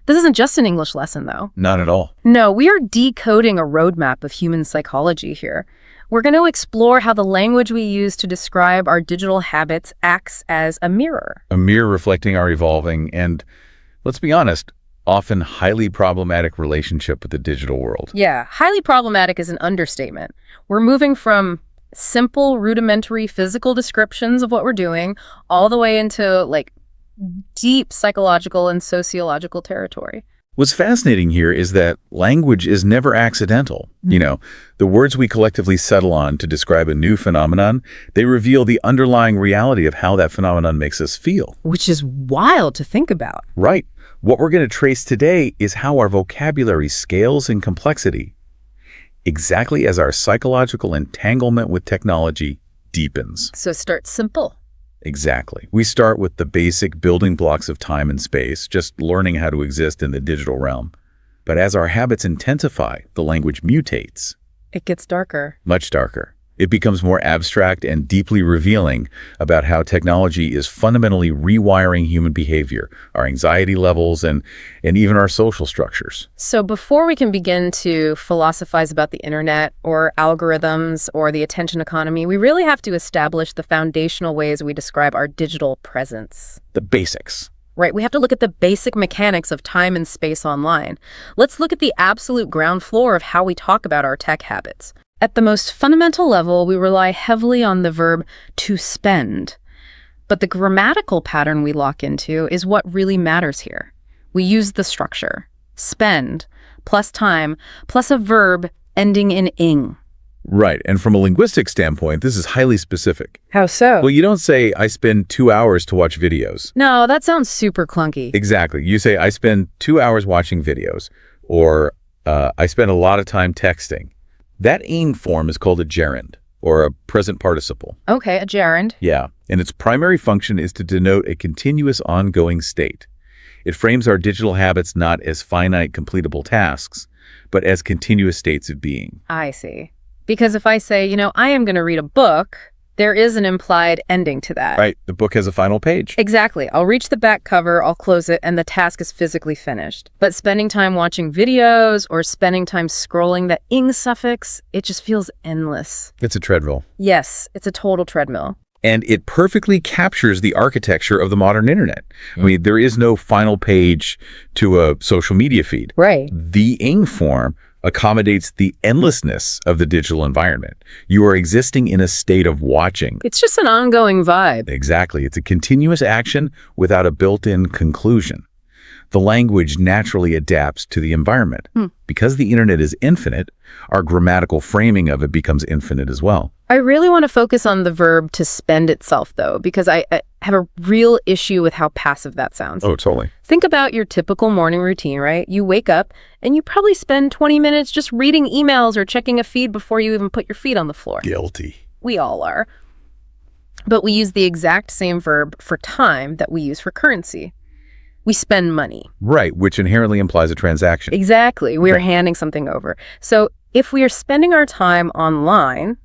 This isn't just an English lesson, though. Not at all. No, we are decoding a roadmap of human psychology here. We're going to explore how the language we use to describe our digital habits acts as a mirror. A mirror reflecting our evolving and, let's be honest, often highly problematic relationship with the digital world. Yeah, highly problematic is an understatement. We're moving from simple, rudimentary physical descriptions of what we're doing all the way into, deep psychological and sociological territory. What's fascinating here is that language is never accidental. The words we collectively settle on to describe a new phenomenon, they reveal the underlying reality of how that phenomenon makes us feel. Which is wild to think about. Right. What we're going to trace today is how our vocabulary scales in complexity, exactly as our psychological entanglement with technology deepens. So start simple. Exactly. We start with the basic building blocks of time and space, just learning how to exist in the digital realm. But as our habits intensify, the language mutates. It gets darker. Much darker. It becomes more abstract and deeply revealing about how technology is fundamentally rewiring human behavior, our anxiety levels, and even our social structures. So before we can begin to philosophize about the internet or algorithms or the attention economy, we really have to establish the foundational ways we describe our digital presence. The basics. Right, we have to look at the basic mechanics of time and space online. Let's look at the absolute ground floor of how we talk about our tech habits. At the most fundamental level, we rely heavily on the verb to spend. But the grammatical pattern we lock into is what really matters here. We use the structure, spend, plus time, plus a verb ending in ing. Right, and from a linguistic standpoint, this is highly specific. How so? Well, you don't say, I spend 2 hours to watch videos. No, that sounds super clunky. Exactly. You say, I spend 2 hours watching videos, or I spend a lot of time texting. That ing form is called a gerund, or a present participle. Okay, a gerund. Yeah, and its primary function is to denote a continuous ongoing state. It frames our digital habits not as finite, completable tasks, but as continuous states of being. I see. Because if I say, I am going to read a book, there is an implied ending to that. Right, the book has a final page. Exactly. I'll reach the back cover, I'll close it, and the task is physically finished. But spending time watching videos or spending time scrolling, that ing suffix, it just feels endless. It's a treadmill. Yes, it's a total treadmill. And it perfectly captures the architecture of the modern internet. There is no final page to a social media feed. Right. The ing form accommodates the endlessness of the digital environment. You are existing in a state of watching. It's just an ongoing vibe. Exactly. It's a continuous action without a built-in conclusion. The language naturally adapts to the environment. Because the internet is infinite, our grammatical framing of it becomes infinite as well. I really want to focus on the verb to spend itself, though, because I have a real issue with how passive that sounds. Oh, totally. Think about your typical morning routine, right? You wake up and you probably spend 20 minutes just reading emails or checking a feed before you even put your feet on the floor. Guilty. We all are. But we use the exact same verb for time that we use for currency. We spend money. Right, which inherently implies a transaction. Exactly. We are handing something over. So if we are spending our time online,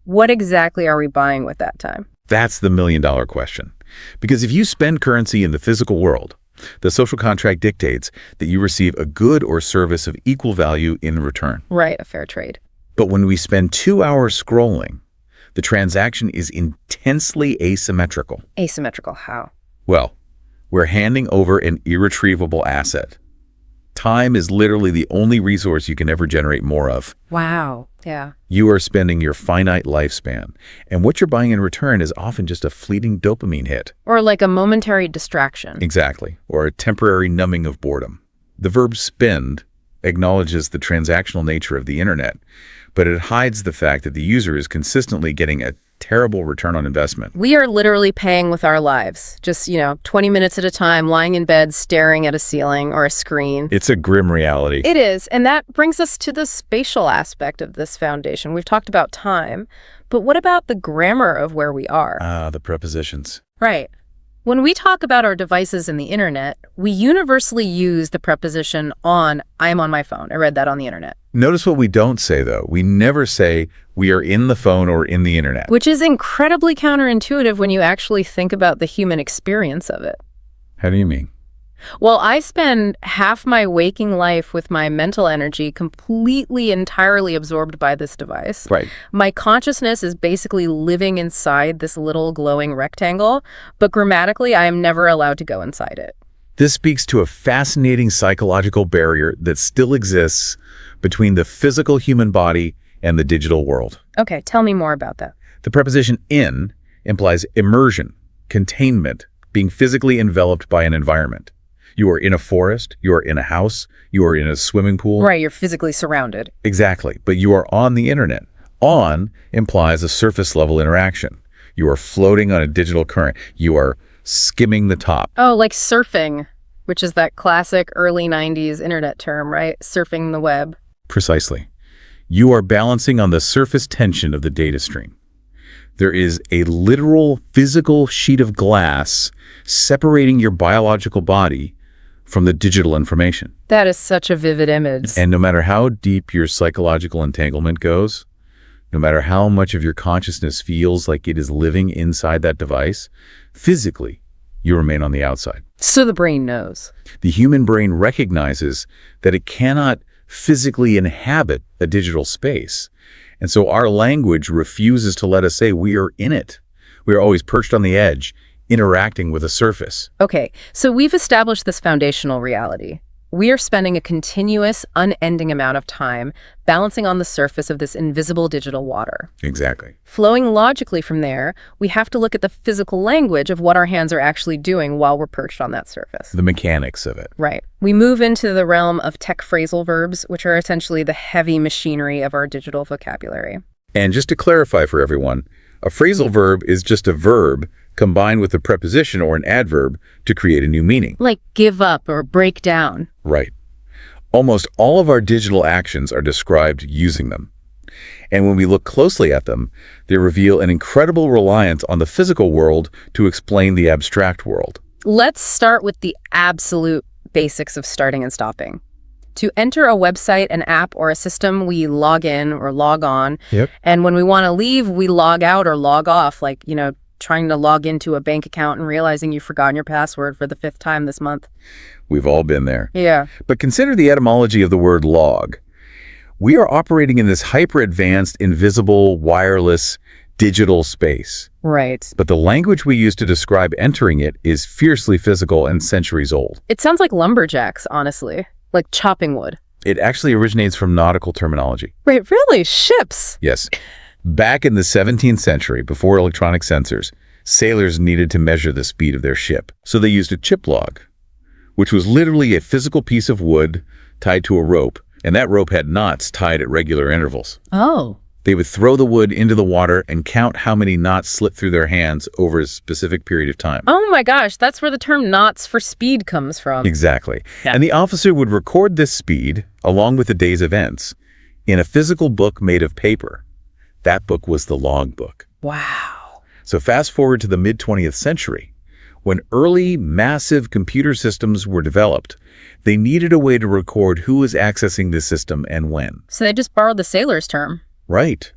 what exactly are we buying with that time? That's the million-dollar question. Because if you spend currency in the physical world, the social contract dictates that you receive a good or service of equal value in return. Right, a fair trade. But when we spend 2 hours scrolling, the transaction is intensely asymmetrical. Asymmetrical how? Well, we're handing over an irretrievable asset. Time is literally the only resource you can ever generate more of. Wow. Yeah. You are spending your finite lifespan, and what you're buying in return is often just a fleeting dopamine hit. Or like a momentary distraction. Exactly, or a temporary numbing of boredom. The verb spend acknowledges the transactional nature of the internet, but it hides the fact that the user is consistently getting a terrible return on investment. We are literally paying with our lives. Just, 20 minutes at a time, lying in bed, staring at a ceiling or a screen. It's a grim reality. It is. And that brings us to the spatial aspect of this foundation. We've talked about time, but what about the grammar of where we are? The prepositions. Right. When we talk about our devices and the internet, we universally use the preposition on. I'm on my phone. I read that on the internet. Notice what we don't say, though. We never say we are in the phone or in the internet. Which is incredibly counterintuitive when you actually think about the human experience of it. How do you mean? Well, I spend half my waking life with my mental energy completely, entirely absorbed by this device. Right. My consciousness is basically living inside this little glowing rectangle, but grammatically, I am never allowed to go inside it. This speaks to a fascinating psychological barrier that still exists between the physical human body and the digital world. Okay, tell me more about that. The preposition in implies immersion, containment, being physically enveloped by an environment. You are in a forest, you are in a house, you are in a swimming pool. Right, you're physically surrounded. Exactly, but you are on the internet. On implies a surface level interaction. You are floating on a digital current. You are skimming the top. Oh, like surfing, which is that classic early 90s internet term, right? Surfing the web. Precisely. You are balancing on the surface tension of the data stream. There is a literal physical sheet of glass separating your biological body from the digital information. That is such a vivid image. And no matter how deep your psychological entanglement goes, no matter how much of your consciousness feels like it is living inside that device, physically, you remain on the outside. So the brain knows. The human brain recognizes that it cannot physically inhabit a digital space. And so our language refuses to let us say we are in it. We are always perched on the edge, interacting with a surface. Okay, so we've established this foundational reality. We are spending a continuous, unending amount of time balancing on the surface of this invisible digital water. Exactly. Flowing logically from there, we have to look at the physical language of what our hands are actually doing while we're perched on that surface. The mechanics of it. Right. We move into the realm of tech phrasal verbs, which are essentially the heavy machinery of our digital vocabulary. And just to clarify for everyone, a phrasal verb is just a verb combined with a preposition or an adverb to create a new meaning. Like give up or break down. Right. Almost all of our digital actions are described using them. And when we look closely at them, they reveal an incredible reliance on the physical world to explain the abstract world. Let's start with the absolute basics of starting and stopping. To enter a website, an app, or a system, we log in or log on. Yep. And when we want to leave, we log out or log off, like, trying to log into a bank account and realizing you've forgotten your password for the 5th time this month. We've all been there. Yeah. But consider the etymology of the word log. We are operating in this hyper-advanced, invisible, wireless, digital space. Right. But the language we use to describe entering it is fiercely physical and centuries old. It sounds like lumberjacks, honestly. Like chopping wood. It actually originates from nautical terminology. Wait, really? Ships? Yes. Back in the 17th century, before electronic sensors, sailors needed to measure the speed of their ship. So they used a chip log, which was literally a physical piece of wood tied to a rope, and that rope had knots tied at regular intervals. Oh. They would throw the wood into the water and count how many knots slipped through their hands over a specific period of time. Oh my gosh, that's where the term knots for speed comes from. Exactly. Yeah. And the officer would record this speed, along with the day's events, in a physical book made of paper. That book was the logbook. Wow. So fast forward to the mid-20th century. When early, massive computer systems were developed, they needed a way to record who was accessing the system and when. So they just borrowed the sailor's term. Right.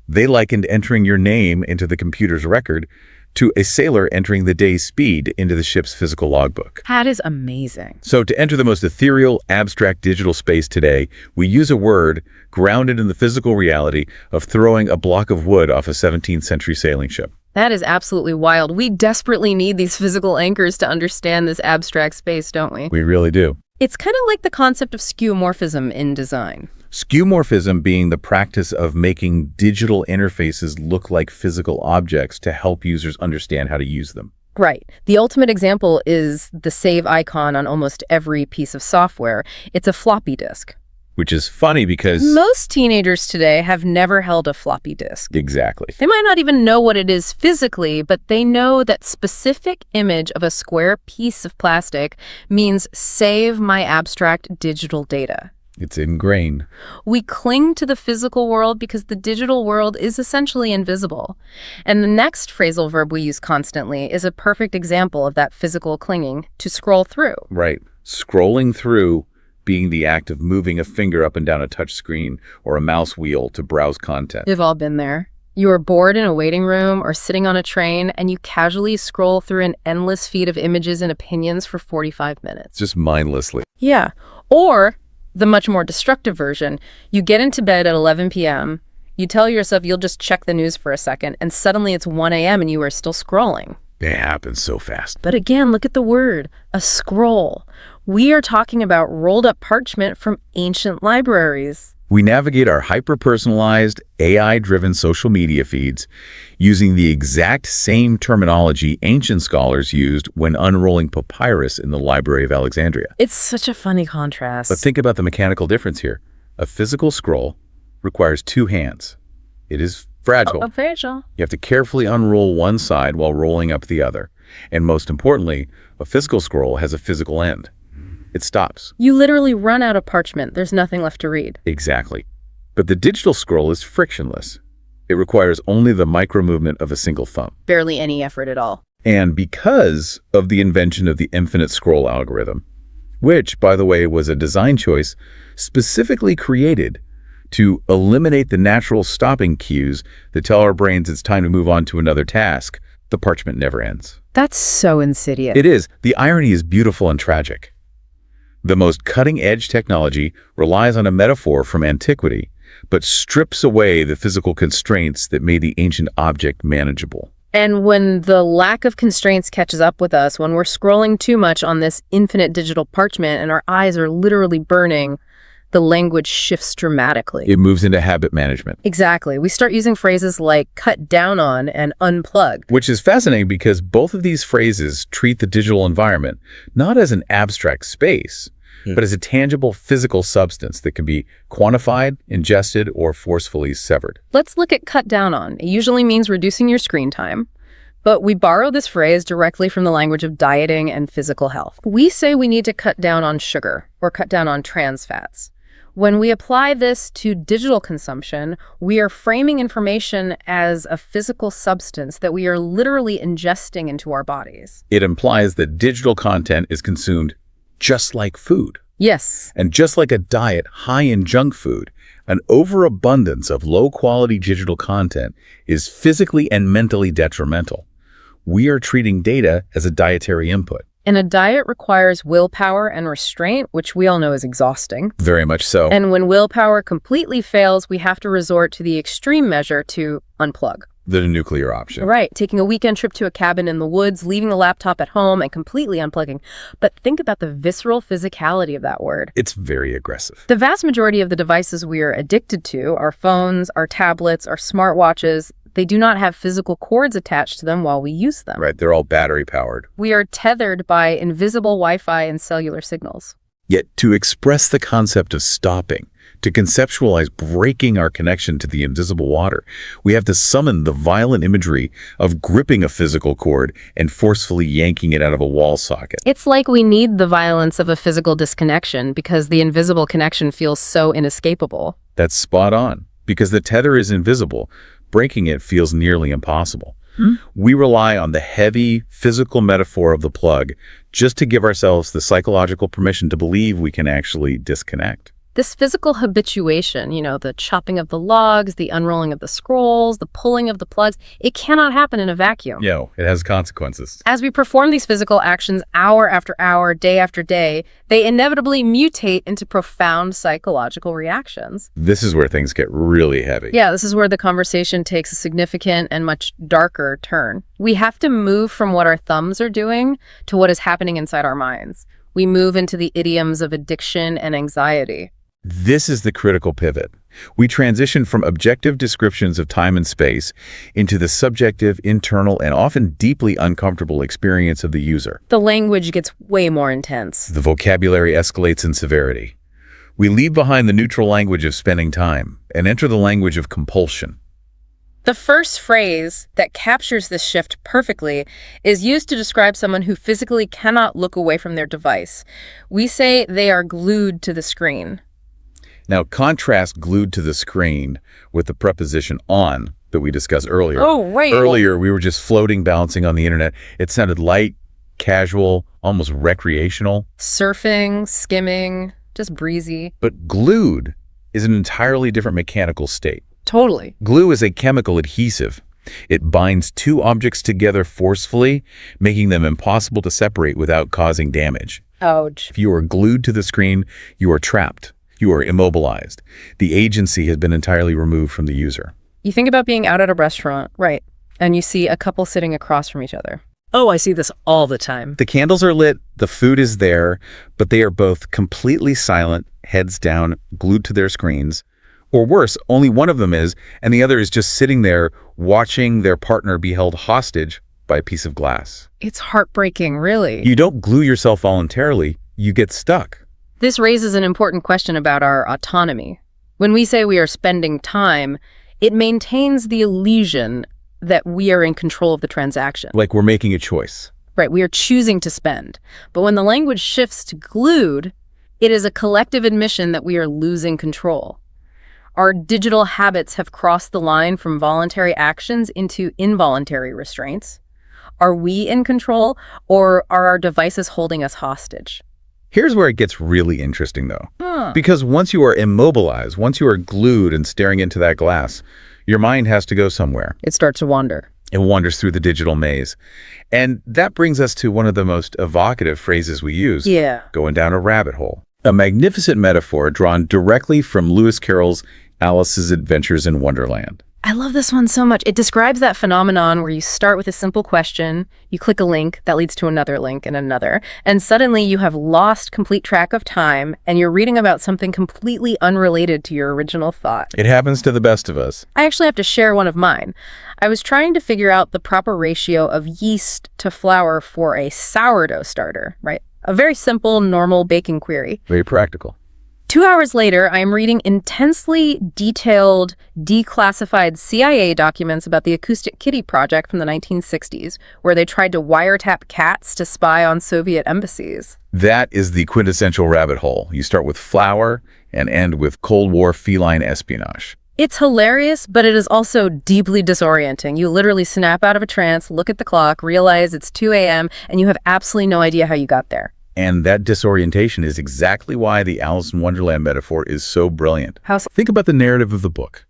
They likened entering your name into the computer's record to a sailor entering the day's speed into the ship's physical logbook. That is amazing. So to enter the most ethereal, abstract digital space today, we use a word grounded in the physical reality of throwing a block of wood off a 17th century sailing ship. That is absolutely wild. We desperately need these physical anchors to understand this abstract space, don't we? We really do. It's kind of like the concept of skeuomorphism in design. Skeuomorphism being the practice of making digital interfaces look like physical objects to help users understand how to use them. Right. The ultimate example is the save icon on almost every piece of software. It's a floppy disk. Which is funny because... Most teenagers today have never held a floppy disk. Exactly. They might not even know what it is physically, but they know that specific image of a square piece of plastic means save my abstract digital data. It's ingrained. We cling to the physical world because the digital world is essentially invisible. And the next phrasal verb we use constantly is a perfect example of that physical clinging, to scroll through. Right. Scrolling through being the act of moving a finger up and down a touch screen or a mouse wheel to browse content. We've all been there. You are bored in a waiting room or sitting on a train, and you casually scroll through an endless feed of images and opinions for 45 minutes. Just mindlessly. Yeah. Or the much more destructive version, you get into bed at 11 p.m., you tell yourself you'll just check the news for a second, and suddenly it's 1 a.m. and you are still scrolling. It happens so fast. But again, look at the word, a scroll. We are talking about rolled up parchment from ancient libraries. We navigate our hyper-personalized, AI-driven social media feeds using the exact same terminology ancient scholars used when unrolling papyrus in the Library of Alexandria. It's such a funny contrast. But think about the mechanical difference here. A physical scroll requires two hands. It is fragile. Fragile. You have to carefully unroll one side while rolling up the other. And most importantly, a physical scroll has a physical end. It stops. You literally run out of parchment. There's nothing left to read. Exactly. But the digital scroll is frictionless. It requires only the micro movement of a single thumb. Barely any effort at all. And because of the invention of the infinite scroll algorithm, which, by the way, was a design choice specifically created to eliminate the natural stopping cues that tell our brains it's time to move on to another task, the parchment never ends. That's so insidious. It is. The irony is beautiful and tragic. The most cutting-edge technology relies on a metaphor from antiquity, but strips away the physical constraints that made the ancient object manageable. And when the lack of constraints catches up with us, when we're scrolling too much on this infinite digital parchment and our eyes are literally burning, the language shifts dramatically. It moves into habit management. Exactly. We start using phrases like cut down on and unplug. Which is fascinating because both of these phrases treat the digital environment not as an abstract space, but as a tangible physical substance that can be quantified, ingested, or forcefully severed. Let's look at cut down on. It usually means reducing your screen time. But we borrow this phrase directly from the language of dieting and physical health. We say we need to cut down on sugar or cut down on trans fats. When we apply this to digital consumption, we are framing information as a physical substance that we are literally ingesting into our bodies. It implies that digital content is consumed just like food. Yes. And just like a diet high in junk food, an overabundance of low-quality digital content is physically and mentally detrimental. We are treating data as a dietary input. And a diet requires willpower and restraint, which we all know is exhausting. Very much so. And when willpower completely fails, we have to resort to the extreme measure to unplug. The nuclear option. Right, taking a weekend trip to a cabin in the woods, leaving the laptop at home, and completely unplugging. But think about the visceral physicality of that word. It's very aggressive. The vast majority of the devices we are addicted to, our phones, our tablets, our smartwatches, They do not have physical cords attached to them while we use them. Right, they're all battery powered. We are tethered by invisible Wi-Fi and cellular signals. Yet to express the concept of stopping, to conceptualize breaking our connection to the invisible water, we have to summon the violent imagery of gripping a physical cord and forcefully yanking it out of a wall socket. It's like we need the violence of a physical disconnection because the invisible connection feels so inescapable. That's spot on. Because the tether is invisible, breaking it feels nearly impossible. We rely on the heavy, physical metaphor of the plug just to give ourselves the psychological permission to believe we can actually disconnect. This physical habituation, the chopping of the logs, the unrolling of the scrolls, the pulling of the plugs, it cannot happen in a vacuum. It has consequences. As we perform these physical actions hour after hour, day after day, they inevitably mutate into profound psychological reactions. This is where things get really heavy. Yeah, this is where the conversation takes a significant and much darker turn. We have to move from what our thumbs are doing to what is happening inside our minds. We move into the idioms of addiction and anxiety. This is the critical pivot. We transition from objective descriptions of time and space into the subjective, internal, and often deeply uncomfortable experience of the user. The language gets way more intense. The vocabulary escalates in severity. We leave behind the neutral language of spending time and enter the language of compulsion. The first phrase that captures this shift perfectly is used to describe someone who physically cannot look away from their device. We say they are glued to the screen. Now, contrast glued to the screen with the preposition on that we discussed earlier. Oh, right. Earlier, we were just floating, bouncing on the internet. It sounded light, casual, almost recreational. Surfing, skimming, just breezy. But glued is an entirely different mechanical state. Totally. Glue is a chemical adhesive. It binds two objects together forcefully, making them impossible to separate without causing damage. Ouch. If you are glued to the screen, you are trapped. You are immobilized. The agency has been entirely removed from the user. You think about being out at a restaurant, right, and you see a couple sitting across from each other. Oh, I see this all the time. The candles are lit, the food is there, but they are both completely silent, heads down, glued to their screens. Or worse, only one of them is, and the other is just sitting there watching their partner be held hostage by a piece of glass. It's heartbreaking, really. You don't glue yourself voluntarily, you get stuck. This raises an important question about our autonomy. When we say we are spending time, it maintains the illusion that we are in control of the transaction. Like we're making a choice. Right, we are choosing to spend. But when the language shifts to glued, it is a collective admission that we are losing control. Our digital habits have crossed the line from voluntary actions into involuntary restraints. Are we in control, or are our devices holding us hostage? Here's where it gets really interesting, though. Because once you are immobilized, once you are glued and staring into that glass, your mind has to go somewhere. It starts to wander. It wanders through the digital maze. And that brings us to one of the most evocative phrases we use. Going down a rabbit hole. A magnificent metaphor drawn directly from Lewis Carroll's Alice's Adventures in Wonderland. I love this one so much. It describes that phenomenon where you start with a simple question, you click a link that leads to another link and another, and suddenly you have lost complete track of time and you're reading about something completely unrelated to your original thought. It happens to the best of us. I actually have to share one of mine. I was trying to figure out the proper ratio of yeast to flour for a sourdough starter, right? A very simple, normal baking query. Very practical. 2 hours later, I am reading intensely detailed, declassified CIA documents about the Acoustic Kitty project from the 1960s, where they tried to wiretap cats to spy on Soviet embassies. That is the quintessential rabbit hole. You start with flour and end with Cold War feline espionage. It's hilarious, but it is also deeply disorienting. You literally snap out of a trance, look at the clock, realize it's 2 a.m., and you have absolutely no idea how you got there. And that disorientation is exactly why the Alice in Wonderland metaphor is so brilliant. Think about the narrative of the book.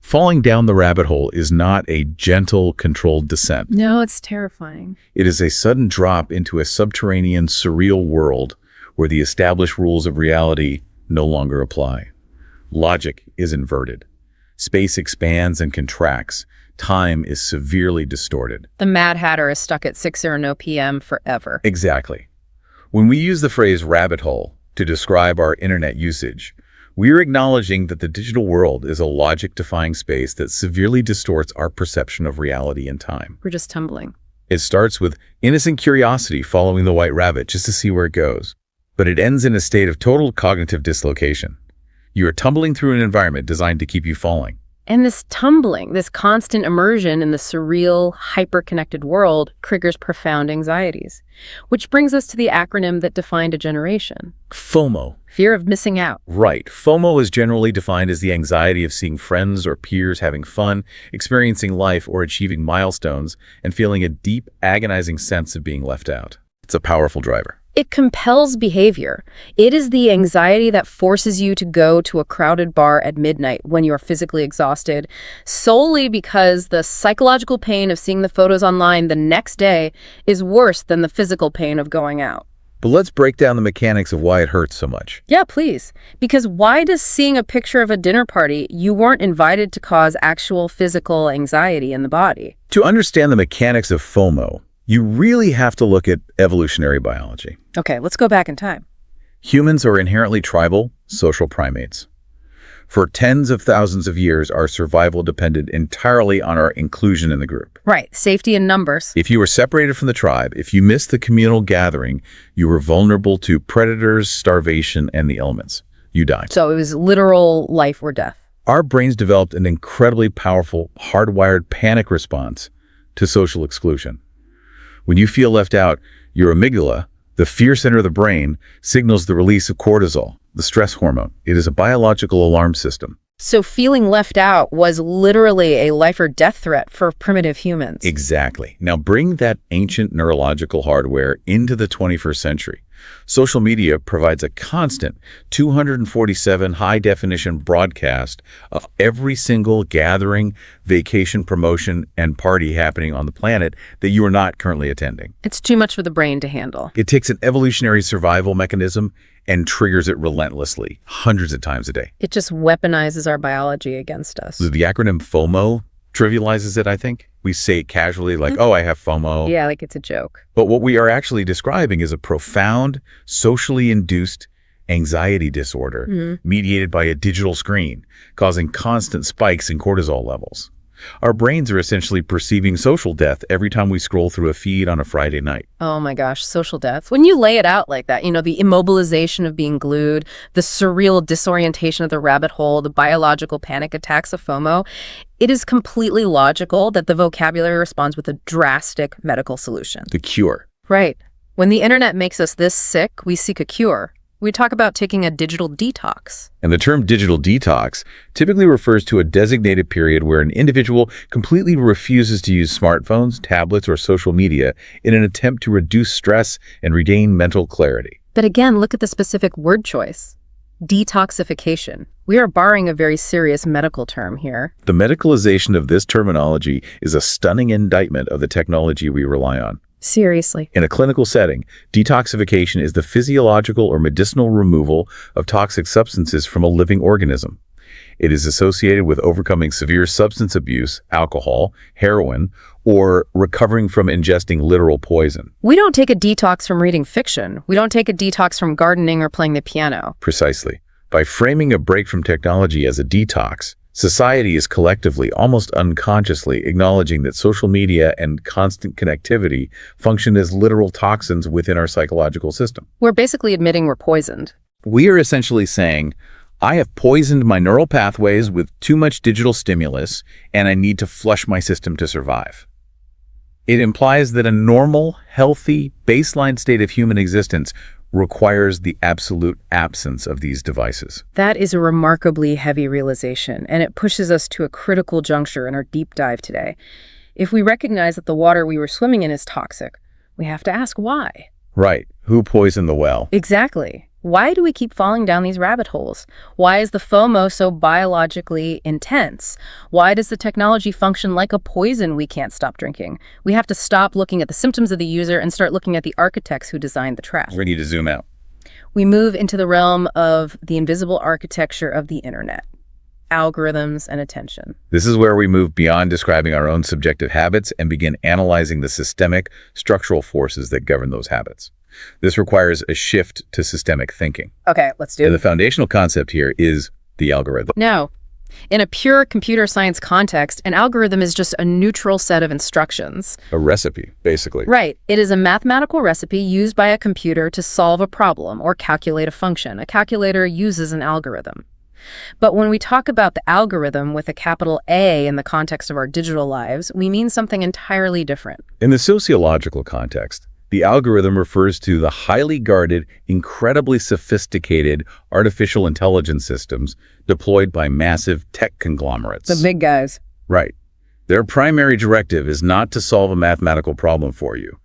Falling down the rabbit hole is not a gentle, controlled descent. No, it's terrifying. It is a sudden drop into a subterranean, surreal world where the established rules of reality no longer apply. Logic is inverted. Space expands and contracts. Time is severely distorted. The Mad Hatter is stuck at 6:00 p.m. forever. Exactly. When we use the phrase rabbit hole to describe our internet usage, We're acknowledging that the digital world is a logic-defying space that severely distorts our perception of reality and time. We're just tumbling. It starts with innocent curiosity following the white rabbit just to see where it goes. But it ends in a state of total cognitive dislocation. You are tumbling through an environment designed to keep you falling. And this tumbling, this constant immersion in the surreal, hyper-connected world triggers profound anxieties. Which brings us to the acronym that defined a generation. FOMO. Fear of missing out. Right. FOMO is generally defined as the anxiety of seeing friends or peers having fun, experiencing life or achieving milestones, and feeling a deep, agonizing sense of being left out. It's a powerful driver. It compels behavior. It is the anxiety that forces you to go to a crowded bar at midnight when you're physically exhausted, solely because the psychological pain of seeing the photos online the next day is worse than the physical pain of going out. But let's break down the mechanics of why it hurts so much. Yeah, please. Because why does seeing a picture of a dinner party you weren't invited to cause actual physical anxiety in the body? To understand the mechanics of FOMO, you really have to look at evolutionary biology. Okay, let's go back in time. Humans are inherently tribal, social primates. For tens of thousands of years, our survival depended entirely on our inclusion in the group. Right, safety in numbers. If you were separated from the tribe, if you missed the communal gathering, you were vulnerable to predators, starvation, and the elements. You died. So it was literal life or death. Our brains developed an incredibly powerful, hardwired panic response to social exclusion. When you feel left out, your amygdala, the fear center of the brain, signals the release of cortisol, the stress hormone. It is a biological alarm system. So feeling left out was literally a life or death threat for primitive humans. Exactly. Now bring that ancient neurological hardware into the 21st century. Social media provides a constant 247 high-definition broadcast of every single gathering, vacation, promotion, and party happening on the planet that you are not currently attending. It's too much for the brain to handle. It takes an evolutionary survival mechanism and triggers it relentlessly, hundreds of times a day. It just weaponizes our biology against us. The acronym FOMO trivializes it, I think. We say it casually like, oh, I have FOMO. Yeah, like it's a joke. But what we are actually describing is a profound, socially induced anxiety disorder mediated by a digital screen, causing constant spikes in cortisol levels. Our brains are essentially perceiving social death every time we scroll through a feed on a Friday night. Oh my gosh, social death. When you lay it out like that, the immobilization of being glued, the surreal disorientation of the rabbit hole, the biological panic attacks of FOMO, it is completely logical that the vocabulary responds with a drastic medical solution. The cure. Right. When the internet makes us this sick, we seek a cure. We talk about taking a digital detox. And the term digital detox typically refers to a designated period where an individual completely refuses to use smartphones, tablets, or social media in an attempt to reduce stress and regain mental clarity. But again, look at the specific word choice. Detoxification. We are borrowing a very serious medical term here. The medicalization of this terminology is a stunning indictment of the technology we rely on. Seriously. In a clinical setting, detoxification is the physiological or medicinal removal of toxic substances from a living organism. It is associated with overcoming severe substance abuse, alcohol, heroin, or recovering from ingesting literal poison. We don't take a detox from reading fiction. We don't take a detox from gardening or playing the piano. Precisely. By framing a break from technology as a detox, society is collectively, almost unconsciously, acknowledging that social media and constant connectivity function as literal toxins within our psychological system. We're basically admitting we're poisoned. We are essentially saying, I have poisoned my neural pathways with too much digital stimulus, and I need to flush my system to survive. It implies that a normal, healthy, baseline state of human existence requires the absolute absence of these devices. That is a remarkably heavy realization, and it pushes us to a critical juncture in our deep dive today. If we recognize that the water we were swimming in is toxic, we have to ask why. Right. Who poisoned the well? Exactly. Why do we keep falling down these rabbit holes? Why is the FOMO so biologically intense? Why does the technology function like a poison we can't stop drinking? We have to stop looking at the symptoms of the user and start looking at the architects who designed the trap. We need to zoom out. We move into the realm of the invisible architecture of the internet. algorithms, and attention. This is where we move beyond describing our own subjective habits and begin analyzing the systemic, structural forces that govern those habits. This requires a shift to systemic thinking. Okay, let's do And it. the foundational concept here is the algorithm. No. In a pure computer science context, an algorithm is just a neutral set of instructions. A recipe, basically. Right. It is a mathematical recipe used by a computer to solve a problem or calculate a function. A calculator uses an algorithm. But when we talk about the algorithm with a capital A in the context of our digital lives, we mean something entirely different. In the sociological context, the algorithm refers to the highly guarded, incredibly sophisticated artificial intelligence systems deployed by massive tech conglomerates. The big guys. Right. Their primary directive is not to solve a mathematical problem for you.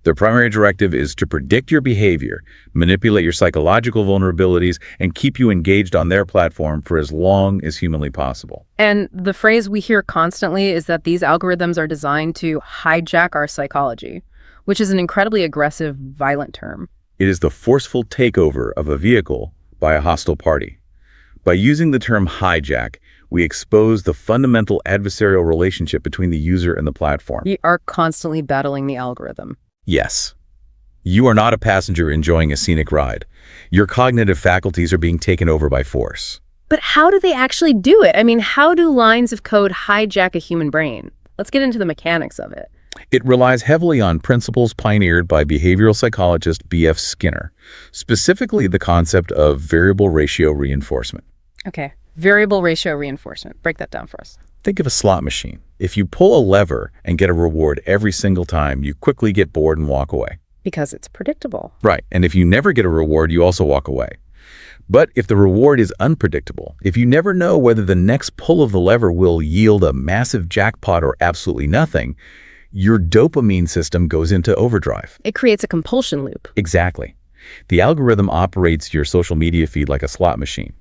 Their primary directive is to predict your behavior, manipulate your psychological vulnerabilities, and keep you engaged on their platform for as long as humanly possible. And the phrase we hear constantly is that these algorithms are designed to hijack our psychology, which is an incredibly aggressive, violent term. It is the forceful takeover of a vehicle by a hostile party. By using the term hijack, we expose the fundamental adversarial relationship between the user and the platform. We are constantly battling the algorithm. Yes. You are not a passenger enjoying a scenic ride. Your cognitive faculties are being taken over by force. But how do they actually do it? I mean, how do lines of code hijack a human brain? Let's get into the mechanics of it. It relies heavily on principles pioneered by behavioral psychologist B.F. Skinner, specifically the concept of variable ratio reinforcement. Okay, variable ratio reinforcement. Break that down for us. Think of a slot machine. If you pull a lever and get a reward every single time, you quickly get bored and walk away. Because it's predictable. Right, and if you never get a reward, you also walk away. But if the reward is unpredictable, if you never know whether the next pull of the lever will yield a massive jackpot or absolutely nothing, your dopamine system goes into overdrive. It creates a compulsion loop. Exactly. The algorithm operates your social media feed like a slot machine.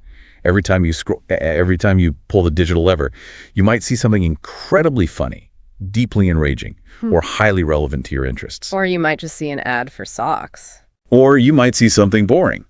Every time you pull the digital lever, you might see something incredibly funny, deeply enraging, or highly relevant to your interests. Or you might just see an ad for socks. Or you might see something boring.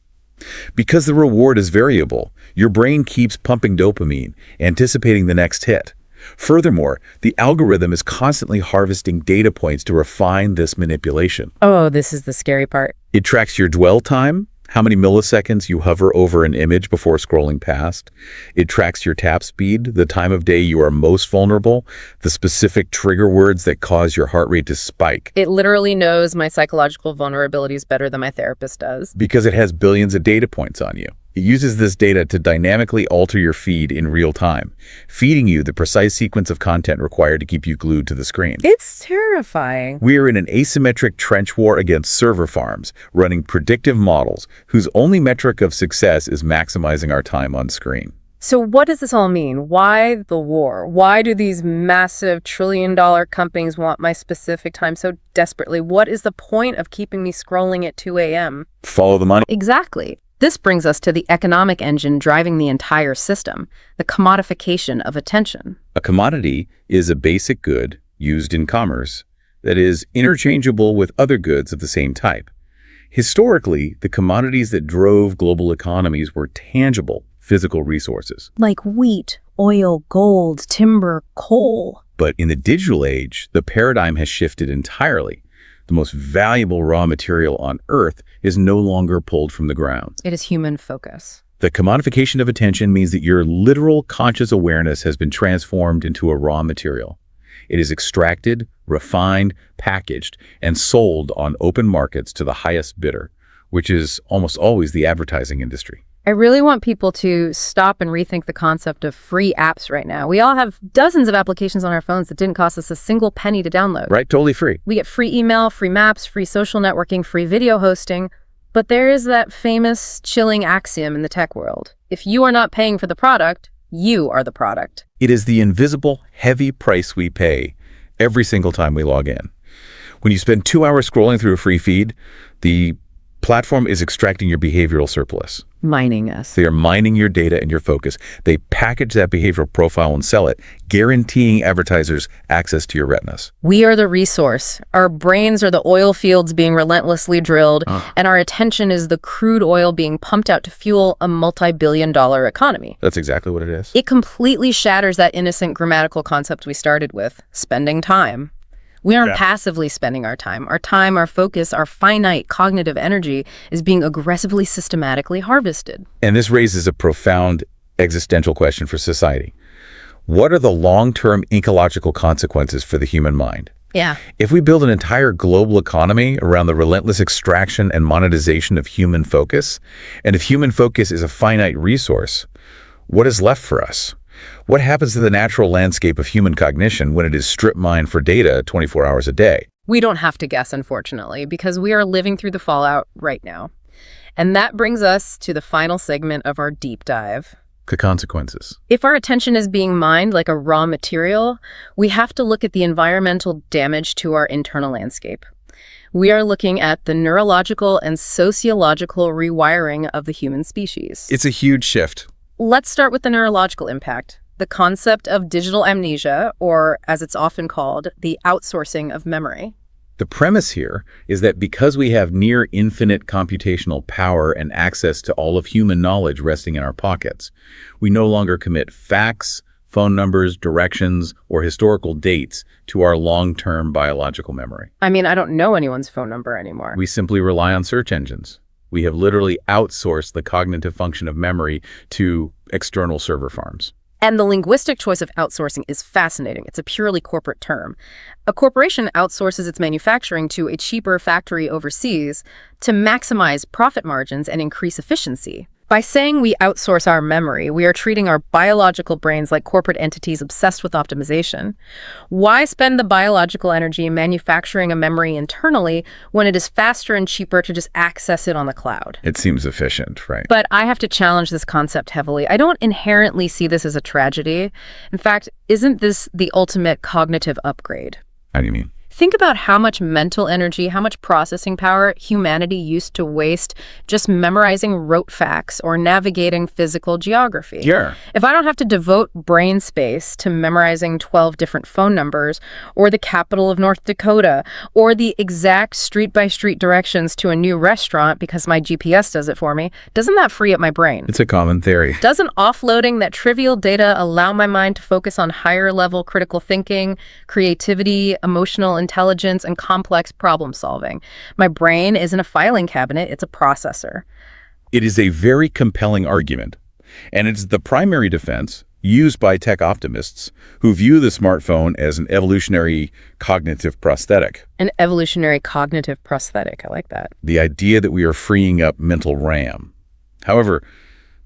Because the reward is variable, your brain keeps pumping dopamine, anticipating the next hit. Furthermore, the algorithm is constantly harvesting data points to refine this manipulation. Oh, this is the scary part. It tracks your dwell time, how many milliseconds you hover over an image before scrolling past. It tracks your tap speed, the time of day you are most vulnerable, the specific trigger words that cause your heart rate to spike. It literally knows my psychological vulnerabilities better than my therapist does. Because it has billions of data points on you. It uses this data to dynamically alter your feed in real time, feeding you the precise sequence of content required to keep you glued to the screen. It's terrifying. We are in an asymmetric trench war against server farms, running predictive models whose only metric of success is maximizing our time on screen. So what does this all mean? Why the war? Why do these massive trillion-dollar companies want my specific time so desperately? What is the point of keeping me scrolling at 2 a.m.? Follow the money. Exactly. This brings us to the economic engine driving the entire system, the commodification of attention. A commodity is a basic good used in commerce that is interchangeable with other goods of the same type. Historically, the commodities that drove global economies were tangible, physical resources. Like wheat, oil, gold, timber, coal. But in the digital age, the paradigm has shifted entirely. The most valuable raw material on Earth is no longer pulled from the ground. It is human focus. The commodification of attention means that your literal conscious awareness has been transformed into a raw material. It is extracted, refined, packaged, and sold on open markets to the highest bidder, which is almost always the advertising industry. I really want people to stop and rethink the concept of free apps right now. We all have dozens of applications on our phones that didn't cost us a single penny to download. Right? Totally free. We get free email, free maps, free social networking, free video hosting. But there is that famous chilling axiom in the tech world. If you are not paying for the product, you are the product. It is the invisible, heavy price we pay every single time we log in. When you spend 2 hours scrolling through a free feed, the platform is extracting your behavioral surplus. Mining us. They are mining your data and your focus. They package that behavioral profile and sell it, guaranteeing advertisers access to your retinas. We are the resource. Our brains are the oil fields being relentlessly drilled, and our attention is the crude oil being pumped out to fuel a multi-billion-dollar economy. That's exactly what it is. It completely shatters that innocent grammatical concept we started with, spending time. We aren't passively spending our time. Our focus, our finite cognitive energy is being aggressively, systematically harvested. And this raises a profound existential question for society. What are the long-term ecological consequences for the human mind? Yeah. If we build an entire global economy around the relentless extraction and monetization of human focus, and if human focus is a finite resource, what is left for us? What happens to the natural landscape of human cognition when it is strip mined for data 24 hours a day? We don't have to guess, unfortunately, because we are living through the fallout right now. And that brings us to the final segment of our deep dive. The consequences. If our attention is being mined like a raw material, we have to look at the environmental damage to our internal landscape. We are looking at the neurological and sociological rewiring of the human species. It's a huge shift. Let's start with the neurological impact, the concept of digital amnesia, or as it's often called, the outsourcing of memory. The premise here is that because we have near infinite computational power and access to all of human knowledge resting in our pockets, we no longer commit facts, phone numbers, directions, or historical dates to our long-term biological memory. I mean, I don't know anyone's phone number anymore. We simply rely on search engines. We have literally outsourced the cognitive function of memory to external server farms. And the linguistic choice of outsourcing is fascinating. It's a purely corporate term. A corporation outsources its manufacturing to a cheaper factory overseas to maximize profit margins and increase efficiency. By saying we outsource our memory, we are treating our biological brains like corporate entities obsessed with optimization. Why spend the biological energy manufacturing a memory internally when it is faster and cheaper to just access it on the cloud? It seems efficient, right? But I have to challenge this concept heavily. I don't inherently see this as a tragedy. In fact, isn't this the ultimate cognitive upgrade? How do you mean? Think about how much mental energy, how much processing power humanity used to waste just memorizing rote facts or navigating physical geography. Yeah. If I don't have to devote brain space to memorizing 12 different phone numbers, or the capital of North Dakota, or the exact street-by-street directions to a new restaurant because my GPS does it for me, doesn't that free up my brain? It's a common theory. Doesn't offloading that trivial data allow my mind to focus on higher-level critical thinking, creativity, emotional intelligence, and complex problem solving? My brain isn't a filing cabinet, it's a processor. It is a very compelling argument, and it's the primary defense used by tech optimists who view the smartphone as an evolutionary cognitive prosthetic. An evolutionary cognitive prosthetic, I like that. The idea that we are freeing up mental RAM. However,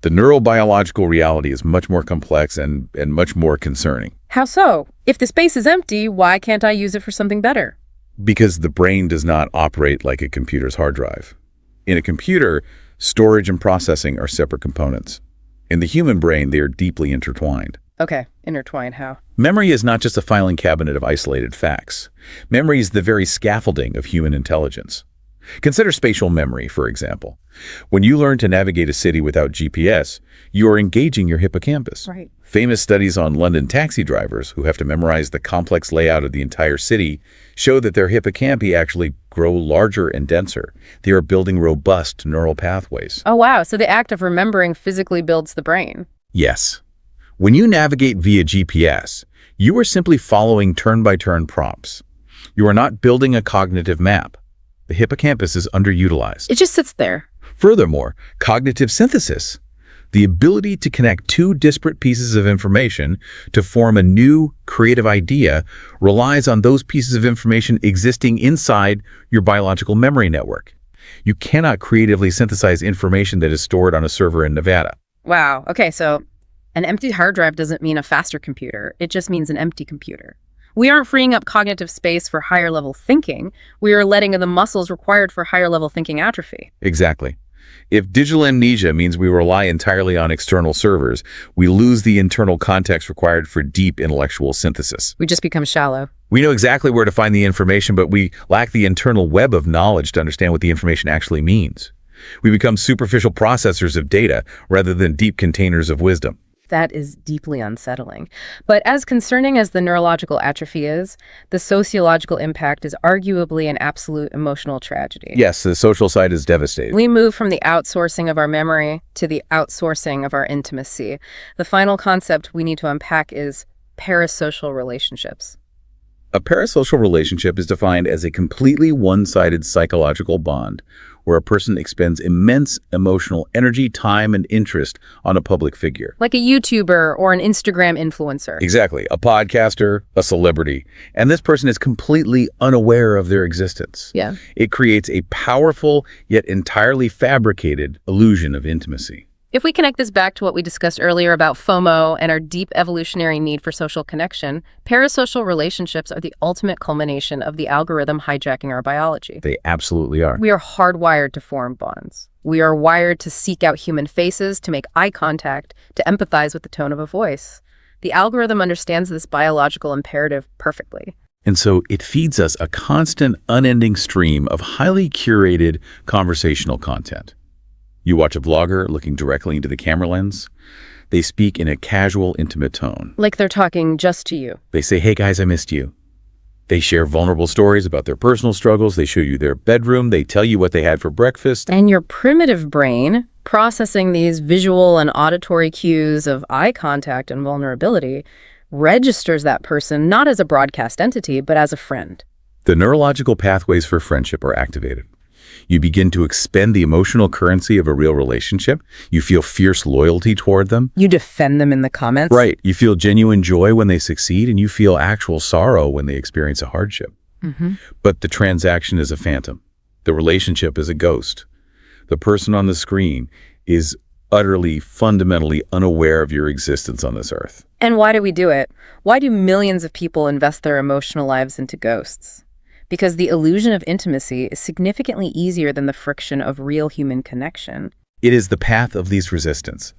the neurobiological reality is much more complex and much more concerning. How so? If the space is empty, why can't I use it for something better? Because the brain does not operate like a computer's hard drive. In a computer, storage and processing are separate components. In the human brain, they are deeply intertwined. Okay, intertwine how? Memory is not just a filing cabinet of isolated facts. Memory is the very scaffolding of human intelligence. Consider spatial memory, for example. When you learn to navigate a city without GPS, you are engaging your hippocampus. Right. Famous studies on London taxi drivers who have to memorize the complex layout of the entire city show that their hippocampi actually grow larger and denser. They are building robust neural pathways. Oh, wow. So the act of remembering physically builds the brain. Yes. When you navigate via GPS, you are simply following turn-by-turn prompts. You are not building a cognitive map. The hippocampus is underutilized. It just sits there. Furthermore, cognitive synthesis, the ability to connect two disparate pieces of information to form a new creative idea, relies on those pieces of information existing inside your biological memory network. You cannot creatively synthesize information that is stored on a server in Nevada. Wow. Okay, so an empty hard drive doesn't mean a faster computer. It just means an empty computer. We aren't freeing up cognitive space for higher level thinking. We are letting the muscles required for higher level thinking atrophy. Exactly. If digital amnesia means we rely entirely on external servers, we lose the internal context required for deep intellectual synthesis. We just become shallow. We know exactly where to find the information, but we lack the internal web of knowledge to understand what the information actually means. We become superficial processors of data rather than deep containers of wisdom. That is deeply unsettling. But as concerning as the neurological atrophy is, the sociological impact is arguably an absolute emotional tragedy. Yes, the social side is devastating. We move from the outsourcing of our memory to the outsourcing of our intimacy. The final concept we need to unpack is parasocial relationships. A parasocial relationship is defined as a completely one-sided psychological bond where a person expends immense emotional energy, time, and interest on a public figure. Like a YouTuber or an Instagram influencer. Exactly. A podcaster, a celebrity. And this person is completely unaware of their existence. Yeah. It creates a powerful yet entirely fabricated illusion of intimacy. If we connect this back to what we discussed earlier about FOMO and our deep evolutionary need for social connection, parasocial relationships are the ultimate culmination of the algorithm hijacking our biology. They absolutely are. We are hardwired to form bonds. We are wired to seek out human faces, to make eye contact, to empathize with the tone of a voice. The algorithm understands this biological imperative perfectly. And so it feeds us a constant, unending stream of highly curated conversational content. You watch a vlogger looking directly into the camera lens. They speak in a casual, intimate tone. Like they're talking just to you. They say, "Hey guys, I missed you." They share vulnerable stories about their personal struggles. They show you their bedroom. They tell you what they had for breakfast. And your primitive brain, processing these visual and auditory cues of eye contact and vulnerability, registers that person not as a broadcast entity, but as a friend. The neurological pathways for friendship are activated. You begin to expend the emotional currency of a real relationship. You feel fierce loyalty toward them. You defend them in the comments. Right. You feel genuine joy when they succeed, and you feel actual sorrow when they experience a hardship. But the transaction is a phantom. The relationship is a ghost. The person on the screen is utterly, fundamentally unaware of your existence on this earth. And why do we do it? Why do millions of people invest their emotional lives into ghosts? Because the illusion of intimacy is significantly easier than the friction of real human connection. It is the path of least resistance.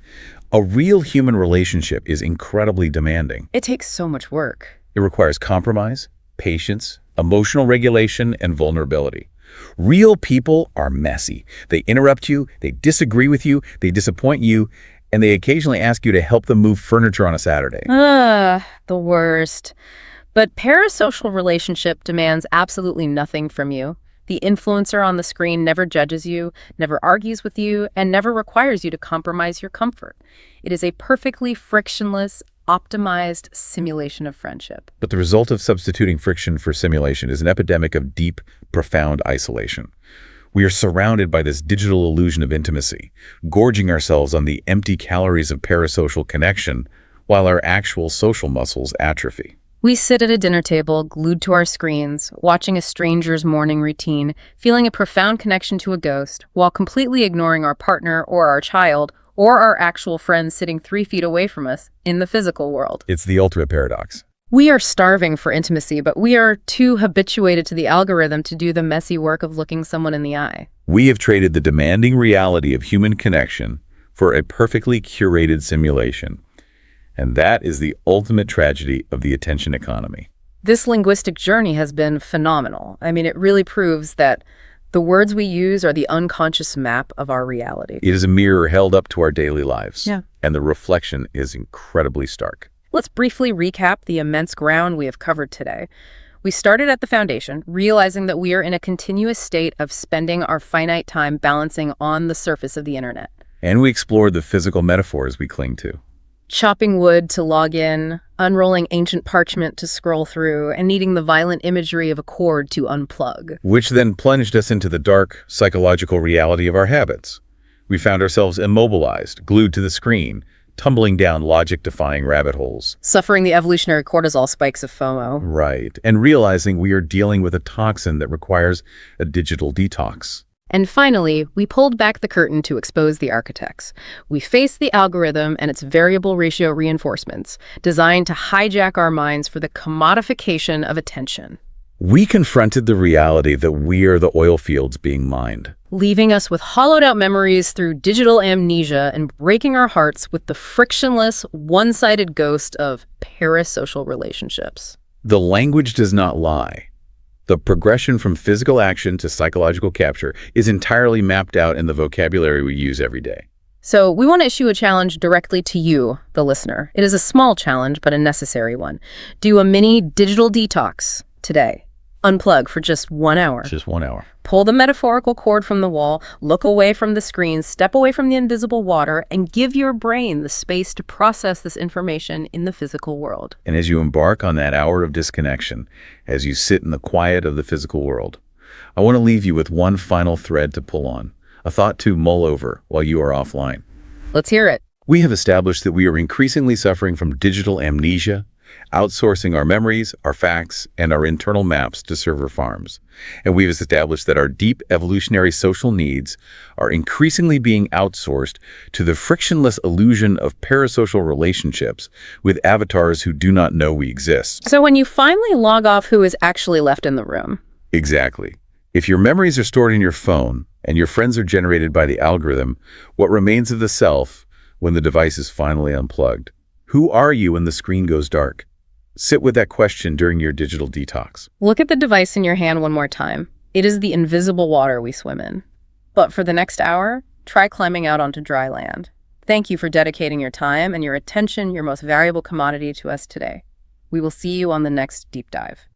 A real human relationship is incredibly demanding. It takes so much work. It requires compromise, patience, emotional regulation, and vulnerability. Real people are messy. They interrupt you, they disagree with you, they disappoint you, and they occasionally ask you to help them move furniture on a Saturday. The worst. But parasocial relationship demands absolutely nothing from you. The influencer on the screen never judges you, never argues with you, and never requires you to compromise your comfort. It is a perfectly frictionless, optimized simulation of friendship. But the result of substituting friction for simulation is an epidemic of deep, profound isolation. We are surrounded by this digital illusion of intimacy, gorging ourselves on the empty calories of parasocial connection while our actual social muscles atrophy. We sit at a dinner table, glued to our screens, watching a stranger's morning routine, feeling a profound connection to a ghost, while completely ignoring our partner or our child or our actual friends sitting 3 feet away from us in the physical world. It's the ultimate paradox. We are starving for intimacy, but we are too habituated to the algorithm to do the messy work of looking someone in the eye. We have traded the demanding reality of human connection for a perfectly curated simulation. And that is the ultimate tragedy of the attention economy. This linguistic journey has been phenomenal. I mean, it really proves that the words we use are the unconscious map of our reality. It is a mirror held up to our daily lives. Yeah. And the reflection is incredibly stark. Let's briefly recap the immense ground we have covered today. We started at the foundation, realizing that we are in a continuous state of spending our finite time balancing on the surface of the internet. And we explored the physical metaphors we cling to. Chopping wood to log in, unrolling ancient parchment to scroll through, and needing the violent imagery of a cord to unplug. Which then plunged us into the dark, psychological reality of our habits. We found ourselves immobilized, glued to the screen, tumbling down logic-defying rabbit holes. Suffering the evolutionary cortisol spikes of FOMO. Right, and realizing we are dealing with a toxin that requires a digital detox. And finally, we pulled back the curtain to expose the architects. We faced the algorithm and its variable ratio reinforcements, designed to hijack our minds for the commodification of attention. We confronted the reality that we are the oil fields being mined. Leaving us with hollowed-out memories through digital amnesia and breaking our hearts with the frictionless, one-sided ghost of parasocial relationships. The language does not lie. The progression from physical action to psychological capture is entirely mapped out in the vocabulary we use every day. So we want to issue a challenge directly to you, the listener. It is a small challenge, but a necessary one. Do a mini digital detox today. Unplug for just 1 hour. Just 1 hour. Pull the metaphorical cord from the wall, look away from the screen, step away from the invisible water, and give your brain the space to process this information in the physical world. And as you embark on that hour of disconnection, as you sit in the quiet of the physical world, I want to leave you with one final thread to pull on, a thought to mull over while you are offline. Let's hear it. We have established that we are increasingly suffering from digital amnesia, outsourcing our memories, our facts, and our internal maps to server farms. And we've established that our deep evolutionary social needs are increasingly being outsourced to the frictionless illusion of parasocial relationships with avatars who do not know we exist. So when you finally log off, who is actually left in the room? Exactly. If your memories are stored in your phone and your friends are generated by the algorithm, what remains of the self when the device is finally unplugged? Who are you when the screen goes dark? Sit with that question during your digital detox. Look at the device in your hand one more time. It is the invisible water we swim in. But for the next hour, try climbing out onto dry land. Thank you for dedicating your time and your attention, your most valuable commodity, to us today. We will see you on the next deep dive.